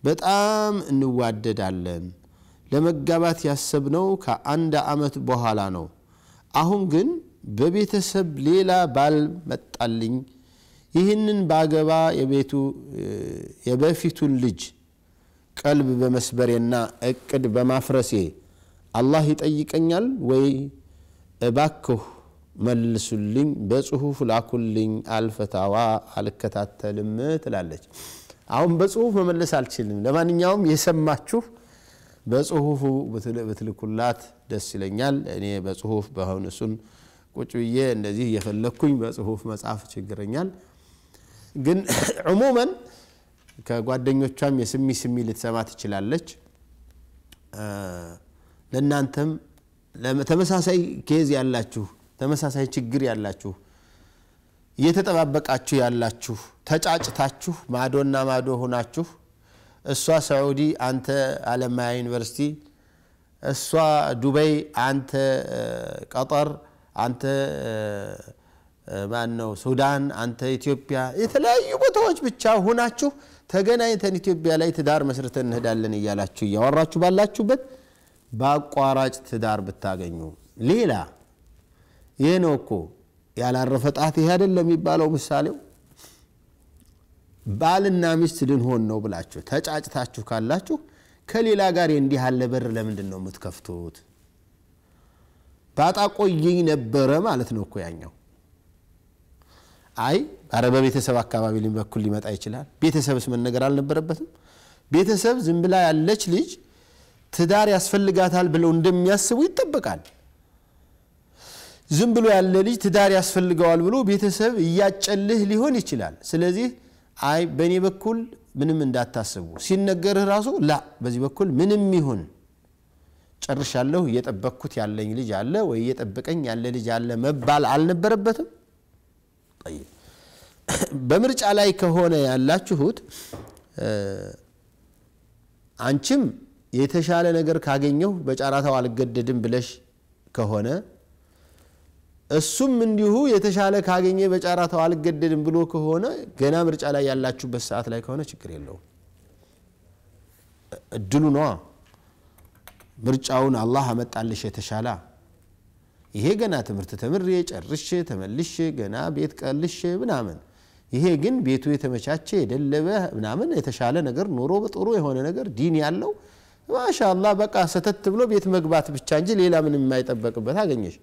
በጣም እንዋደዳለን ለመጋባት ያሰብነው ከአንድ አመት በኋላ ነው አሁን ግን በቤተሰብ ሌላ ባል መጣልኝ ይህንን ባገባ የበፊቱን ልጅ ቀልብ በመስበሬና እቅድ በማፍረሴ አላህ ይጠይቀኛል ወይ እባክህ መልሱልኝ በጽሁፍ ላኩልኝ አልፈታዋ አልከታተልም ትላለች አሁን በጽሁፍ መመለስ አልችልም ለማንኛውም የሰማችሁ በጽሁፍ በትልኩላት ደስ ይለኛል እኔ በጽሁፍ በሆነሱን ቁጭዬ እንደዚህ የፈለኩኝ በጽሁፍ መጻፍ ችግረኛል ግን عموما ከጓደኞቿም የስሚ ልትሰማ ትችላለች ለናንተም ለተመሳሳይ ኬዝ ያላችሁ ተመሳሳይ ችግር ያላችሁ እየተጠባበቃችሁ ያላችሁ ተጫጭታችሁ ማዶና ማዶ ሆናችሁ እሷ ሳዑዲ አንተ አለማያ ዩኒቨርሲቲ እሷ ዱባይ አንተ ቀጠር አንተ ማነው ሱዳን አንተ ኢትዮጵያ የተለያዩ ቦታዎች ብቻ ሆናችሁ ተገናኝተን ኢትዮጵያ ላይ ትዳር መስርተን እንሄዳለን እያላችሁ ያወራችሁ ባላችሁበት ባቋራጭ ትዳር ብታገኙ ሌላ ይሄ ነው እኮ ያላረፈ ጣት ይሄ አይደለም የሚባለው ምሳሌው ባልና ሚስት ልንሆን ነው ብላችሁ ተጫጭታችሁ ካላችሁ ከሌላ ጋር እንዲህ ያለ በር ለምንድን ነው የምትከፍቱት ባጣቆይኝ ነበር ማለት ነው እኮ ያኛው አይ አረበ ቤተሰብ አካባቢ ሊበኩል ሊመጣ ይችላል ቤተሰብስ ምን ነገር አልነበረበትም ቤተሰብ ዝም ብላ ያለች ልጅ ትዳር ያስፈልጋታል ብለው እንደሚያስቡ ይተበቃል ዝም ብሎ ያለ ልጅ ትዳር ያስፈልጋዋል ብሎ ቤተሰብ ያጨልህ ሊሆን ይችላል ስለዚህ አይ በኔ በኩል ምንም እንዳታስቡ ሲነገር ራሱ ላ በዚህ በኩል ምንም ይሁን ጨርሻለሁ እየጠበቅኩት ያለኝ ልጅ አለ ወይ እየጠበቀኝ ያለ ልጅ አለ መባል አልነበረበትም طيب በምርጫ ላይ ከሆነ ያላችሁት አንቺም የተሻለ ነገር ካገኘው በጫራታው አልገደድም ብለሽ ከሆነ እሱም እንዲሁ የተሻለ ካገኘ በጫራታው አልገደድም ብሎ ከሆነ ገና ምርጫ ላይ ያላችሁበት ሰዓት ላይ ከሆነ ችግር የለውም እድሉ ነው ምርጫውን አላህ አመጣልሽ የተሻለ ይሄ ገና ትምህርት ተምሬ ጨርሼ ተመልሼ ገና ቤት ቀልሼ ምናምን ይሄ ግን ቤቱ የተመቻቸ የደለበ ምናምን የተሻለ ነገር ኑሮ በጥሩ የሆነ ነገር ዲን ያለው ማሻአላህ በቃ ሰተት ብሎ ቤት መግባት ብቻ እንጂ ሌላ ምንም የማይጠበቅበት አገኘሽ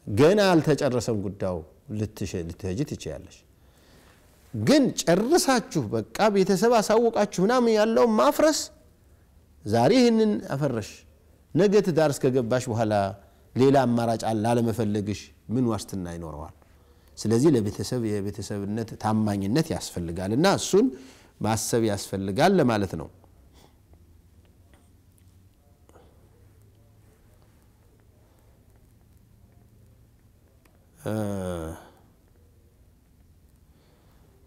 ገና አልተጨረሰም ጉዳዩ ልትሄጂ ትችያለሽ ግን ጨርሳችሁ በቃ ቤተሰብ አሳውቃችሁ ምናምን ያለው ማፍረስ ዛሬ ይሄንን አፈረሽ ነገ ትዳር እስከገባሽ በኋላ ሌላ አማራጭ አላለመፈለግሽ ምን ዋስትና ይኖረዋል ስለዚህ ለቤተሰብ የቤተሰብነት ታማኝነት ያስፈልጋልና እሱን ማሰብ ያስፈልጋል ለማለት ነው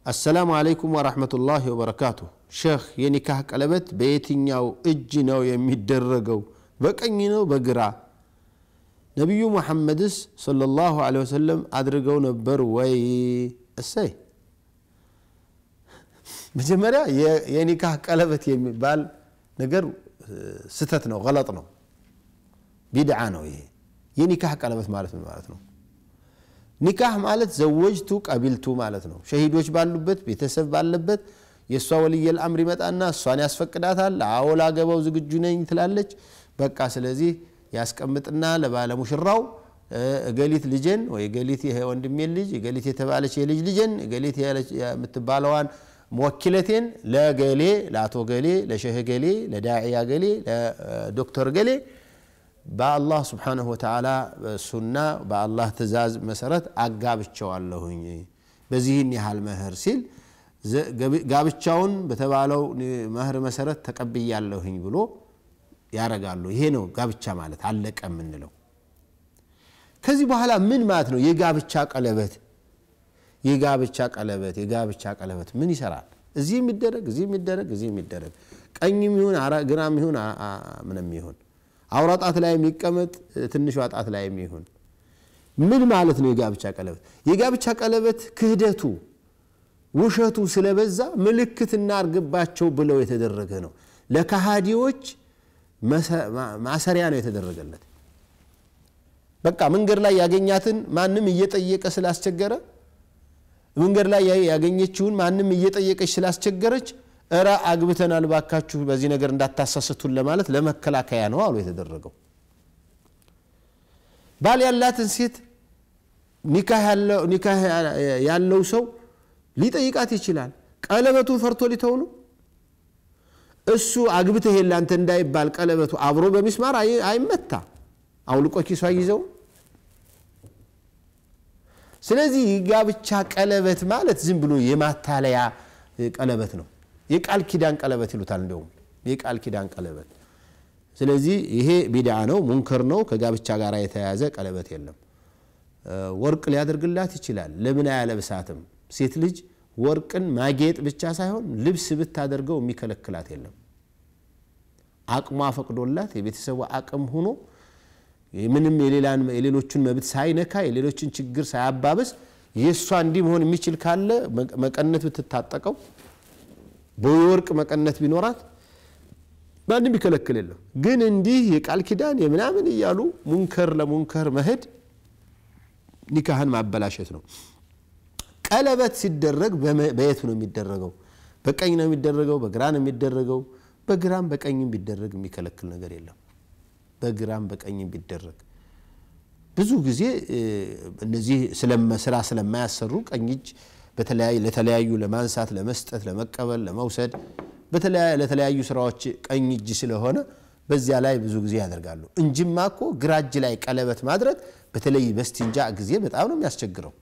السلام عليكم ورحمة الله وبركاته شيخ የኒካህ ቀለበት በየትኛው እጅ ነው የሚደረገው በቀኝ ነው በግራ ነብዩ መሐመድስ ሰለላሁ ዐለይሂ ወሰለም አድርገው ነበር ወይ እሰይ መጀመሪያ የኒካህ ቀለበት የሚባል ነገር ስተት ነው غلط ነው ቢድዓ ነው ይሄ የኒካህ ቀለበት ማለት ምን ማለት ነው ኒካህ ማለት ዘወጅቱ ቀቢልቱ ማለት ነው ሸሂዶች ባሉበት ቤተሰብ ባለበት የሷ ወልየል አምር ይመጣና እሷን ያስፈቅዳታል አውላ ገባው ዝግጁ ነኝ ትላለች በቃ ስለዚህ ያስቀምጥና ለባለ ሙሽራው ገሊት ልጅን ወይ ገሊት ይሄ ወንድሜ ልጅ ገሊት የተባለች የልጅ ልጅን ገሊት የምትባለዋን موكلتين لا قالي لا تو قالي لا شيخ قالي لا داعية قالي لا دكتور قالي با الله سبحانه وتعالى سنة با الله تزاز مسرت أقابتشو اللهن بزيهن يحال مهر سيل قابتشون بتبالو مهر مسرت تقبي اللهن بلو يارقالو يهنو قابتشا مالت علق أمن له كذي بحالا من ماتنو يقابتشا قلبت يقابتشا قلبت من يسرع زي مدرق ቀኝም ይሁን ግራም ይሁን ምንም ይሁን አውራጣት ላይ የሚቀመጥ ትንሽ ዋጣት ላይ የሚሆን ምን ማለት ነው የጋብቻ ቀለበት ክህደቱ ውሸቱ ስለበዛ ምልክት እናርግባቸው ብለው የተደረገ ነው ለካሃዲዎች ማሰሪያ ነው የተደረገለት በቃ መንገር ላይ ያገኛትን ማንንም እየጠየቀ ስላስቸገረ መንገር ላይ ያገኘችውን ማንንም እየጠየቀች ስላስቸገረች እራ አግብተናል ባካችሁ በዚህ ነገር እንዳታሳሰቱን ለማለት ለመከላከያ ነው አሉ የተደረገው ባል ያላትን ሴት ኒካህ ያለው ሰው ሊጠይቃት ይችላል ቀለበቱን ፈርቶ ሊተውኑ እሱ አግብተህ ይላንተ እንዳይባል ቀለበቱ አብሮ በሚስማር አይመታ አውልቆ ኪሷ ይዘው ስለዚህ ጋብቻ ቀለበት ማለት ዝም ብሎ የማታለያ ቀለበት ነው የቃል ኪዳን ቀለበት ይሉታል እንደው የቃል ኪዳን ቀለበት ስለዚህ ይሄ ቢድዓ ነው ሙንከር ነው ከጋብቻ ጋር የተያያዘ ቀለበት የለም ወርቅ ሊያደርግላት ይችላል ለምን ያለብሳትም ሴት ልጅ ወርቅን ማጌጥ ብቻ ሳይሆን ልብስ ብታደርገው የሚከለክላት የለም አቅሟ ፈቅዶላት የቤተሰቡ አቅም ሆኖ ምንም የሌሎችን መብት ሳይነካ የሌሎችን ችግር ሳያባብስ የሷ እንዲ መሆን የሚችል ካለ መቀነት ብትታጠቀው በወርቅ መቀነት ቢኖራት ማንም ይከለክል የለም ግን እንዲህ የቃል ኪዳን የምናምን ይያሉ ሙንከር ለሙንከር መሄድ ኒካህን ማበላሸት ነው ቀለበት ሲደረግ በየት ነው የሚደረገው በቀኝ ነው የሚደረገው በግራ ነው የሚደረገው በግራም በቀኝም ቢደረግ የሚከለክል ነገር የለም በግራም በቀኝም ቢደረግ ብዙ ጊዜ እነዚህ ስለመስራ ስለማያሰሩ ቀኝጅ ለተለያዩ ለማንሳት ለመስጠት ለመቀበል ለመውሰድ ለተለያዩ ስራዎች ቀኝጅ ስለሆነ በዚያ ላይ ብዙ ጊዜ ያደርጋሉ እንጂማኮ ግራጅ ላይ ቀለበት ማድረግ በተለይ በስቲንጃ ጊዜ በጣም ነው የሚያስቸግረው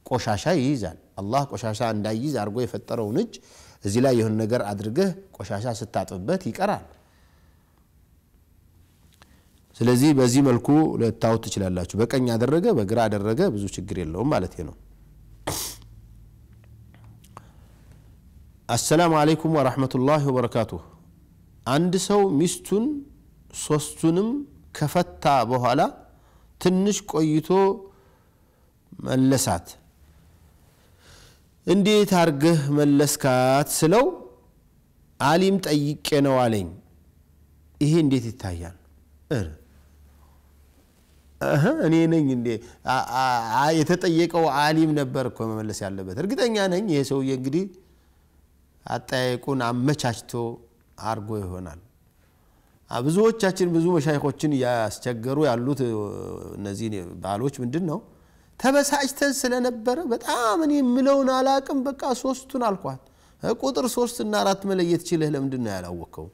ቆሻሻ ይይዛል አላህ ቆሻሻ እንዳይይዝ አርጎ የፈጠረው ንጅ እዚህ ላይ የሆነ ነገር አድርገህ ቆሻሻ ስታጥብበት ይቀራል ስለዚህ በዚህ መልኩ ለታውት ይችላልላችሁ በቀኝ አደረገ በግራ አደረገ ብዙ ችግር የለውም ማለት ነው السلام عليكم ورحمة الله وبركاته عند سو مستون ሶስቱንም ከፈታ በኋላ ትንሽ ቆይቶ መለሳት እንዴት አርገህ መለስካት ስለው ዓሊም ጠይቄ ነው አለኝ ይሄ እንዴት ይታያል እኔ ነኝ እንዴ የተጠየቀው ዓሊም ነበር እኮ መመለስ ያለበት እርግጠኛ ነኝ ይሄ ሰውዬ እንግዲህ አጣይቁን አመቻችቶ አርጎ ይሆናል ብዙዎቻችን ብዙ መሻይኾችን ያስቸገሩ ያሉት እነዚህ ባሎች ምንድነው ተበሳጭተን ስለነበረ በጣም እኔ ምለውን አላቅም በቃ ሶስቱን አልኳት ቁጥር 3 እና 4 መለየት ይችላል ለምንድነው ያላወቀው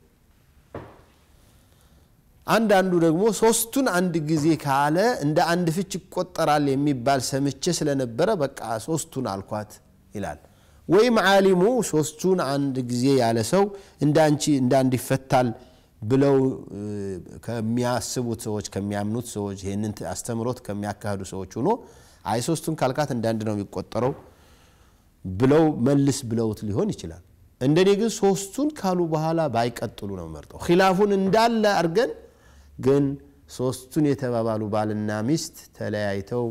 አንዳንዱ ደግሞ ሶስቱን አንድ ጊዜ ካለ እንደ አንድ ፍች ይቆጠራል የሚባል ሰምቼ ስለነበረ በቃ ሶስቱን አልኳት ይላል ወይም ዓሊሙ ሶስቱን አንድ ጊዜ ያለ ሰው እንዳንቺ እንዳንድ ይፈታል ብለው ከሚያስቡት ሰዎች ከሚያምኑት ሰዎች ይሄንን አስተምሮት ከሚያካሂዱ ሰዎች ሆኖ አይ ሶስቱን ካልካት እንዳንድ ነው የሚቆጠረው ብለው መልስ ብለውት ሊሆን ይችላል እንደኔ ግን ሶስቱን ካሉ በኋላ ባይቀጥሉ ነው መርጠው ኺላፉን እንዳለ አርገን ግን ሶስቱን የተባባሉ ባልና ሚስት ተለያይተው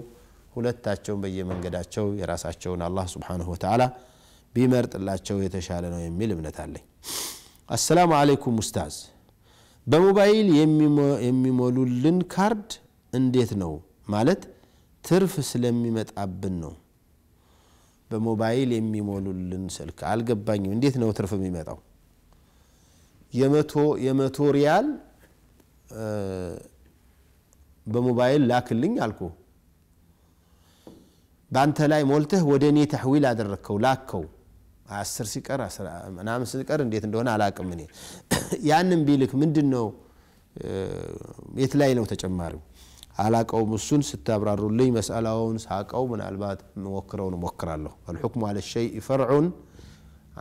ሁለታቸው በየመንገዳቸው የራሳቸውን አላህ Subhanahu Wa Ta'ala ቢመርጥላቸው የተሻለ ነው የሚል እምነት አለኝ السلام عليكم ኡስታዝ በሞባይል የሚሞሉልን ካርድ እንዴት ነው ማለት ትርፍ ስለሚመጣብን ነው በሞባይል የሚሞሉልን ስልክ አልገባኝም እንዴት ነው ትርፍ የሚመጣው የመቶ ሪያል በሞባይል ላክልኝ አልኩ ባንተ ላይ ሞልተህ ወደኔ ተህዊል አደረከው ላከው 10 ሲቀር ምናምን ሲቀር እንዴት እንደሆነ አላቅም እኔ ያንን ቢልክ ምንድነው የት ላይ ነው ተጨማሪው አላቀው ሙሱን ስታብራሩልኝ መስአላውን ሳቀው ምናልባት ሞክራለሁ الحكم على الشيء فرع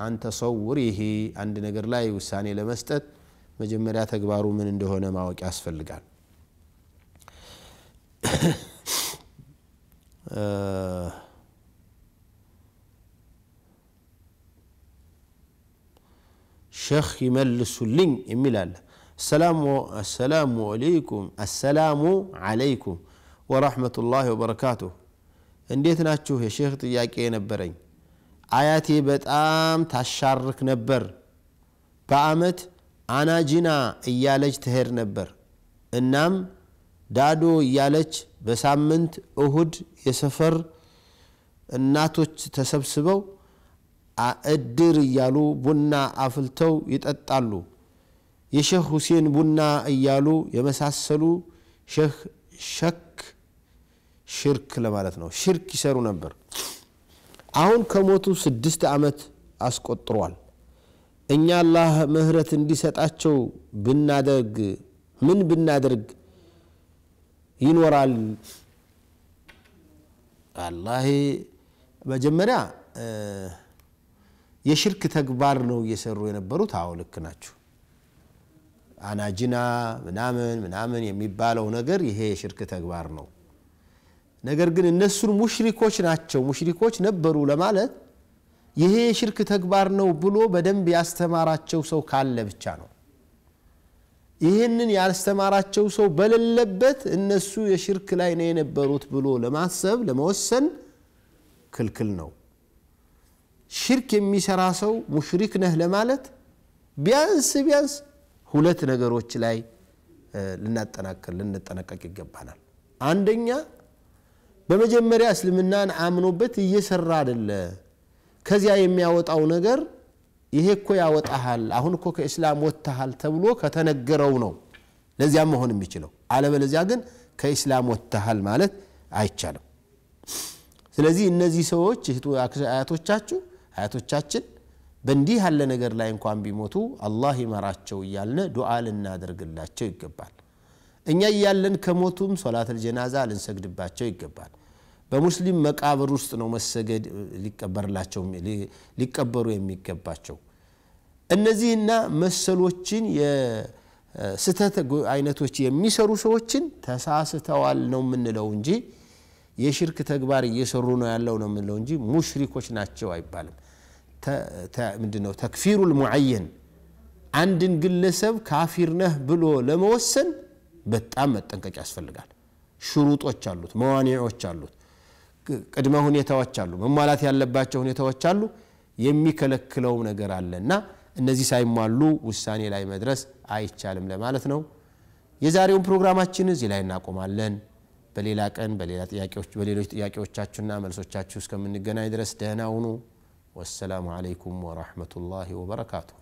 عن تصوره አንድ ነገር ላይ ውሳኔ ለመስጠት መጀመሪያ ተግባሩ ምን እንደሆነ ማወቅ ያስፈልጋል شيخ يملسلኝ የሚላል السلام عليكم ورحمة الله وبركاته እንዴት ናችሁ የሼክ ጥያቄ ነበረኝ አያቴ በጣም ታሻርክ ነበር በአመት አናጂና እያለች ትሄድ ነበር እናም ዳዶ እያለች በሳምንት እሁድ የሰፈር እናቶች ተሰብስበው እድር እያሉ ቡና አፍልተው ይጠጣሉ የሼክ ሁሴን ቡና እያሉ የመሳሰሉ ሼክ ሽርክ ለማለት ነው ሽርክ ይሰሩ ነበር አሁን ከሞቱ 6 አመት አስቆጥሯል እኛ አላህ ምህረት እንዲሰጣቸው ብናደርግ ይኖራል አላህ መጀመሪያ የሽርክ ተግባር ነው እየሰሩ የነበሩት አው ልክ ናችሁ አናጂና ምናምን የሚባለው ነገር ይሄ የሽርክ ተግባር ነው ነገር ግን እነሱን ሙሽሪኮች ነበሩ ለማለት ይሄ የሽርክ ተግባር ነው ብሎ በደንብ ያስተማራቸው ሰው ካለ ብቻ ነው ይሄንን ያስተማራቸው ሰው በለለበት እነሱ የሽርክ ላይ ነው የነበሩት ብሎ ለማሰብ ለመወሰን ክልክል ነው ሽርክ የሚሰራ ሰው ሙሽሪክ ነህ ለማለት ቢያንስ ሁለት ነገሮች ላይ ልንጠነቀቅ ይገባናል አንደኛ በመጀመሪያ እስልምናን አምኖበት እየሰራ አይደለ ከዚያ የሚያወጣው ነገር ይሄ እኮ ያወጣሃል አሁን እኮ ከእስላም ወጣሃል ተብሎ ከተነገረው ነው ለዚያ መሆን የሚችለው አለበለዚያ ግን ከእስላም ወጣሃል ማለት አይቻልም ስለዚህ እነዚህ ሰዎች አያቶቻችን በእንዲህ ያለ ነገር ላይ እንኳን ቢሞቱ አላህ ይመራቸው ይያልነ ዱዓ ልናደርግላቸው ይገባል እኛ ይያለን ከሞቱም ሶላተል ጀናዛ ልንሰግድባቸው ይገባል በሙስሊም መቃብር ውስጥ ነው መሰገድ ሊቀበሩ የሚገባቸው እነዚህና መሰሎችን የስተት አይነቶች የሚሰሩ ሰዎችን ተሳስተዋል ነው ምንለው እንጂ የሽርክ ተግባር እየሰሩ ነው ያለው ነው ምንለው እንጂ ሙሽሪኮች ናቸው አይባልም ምንድነው ተክፊሩል ሙዐየን አንድን ግለሰብ ካፊር ነህ ብሎ ለመወሰን በጣም መጠንቀቅ ያስፈልጋል ሽሩጦች አሉት መዋኒዖች አሉት ቅድመ ሁኔታዎች አሉ መሟላት ያለባቸው ሁኔታዎች አሉ የሚከለክለው ነገር አለና እነዚህ ሳይሟሉ ውሳኔ ላይ መድረስ አይቻልም ለማለት ነው የዛሬውን ፕሮግራማችን እዚህ ላይ እናቆማለን በሌላ ቀን በሌሎች ጥያቄዎቻችሁና መልሶቻችሁ እስከምንገናኝ ድረስ ደህና ሁኑ والسلام عليكم ورحمة الله وبركاته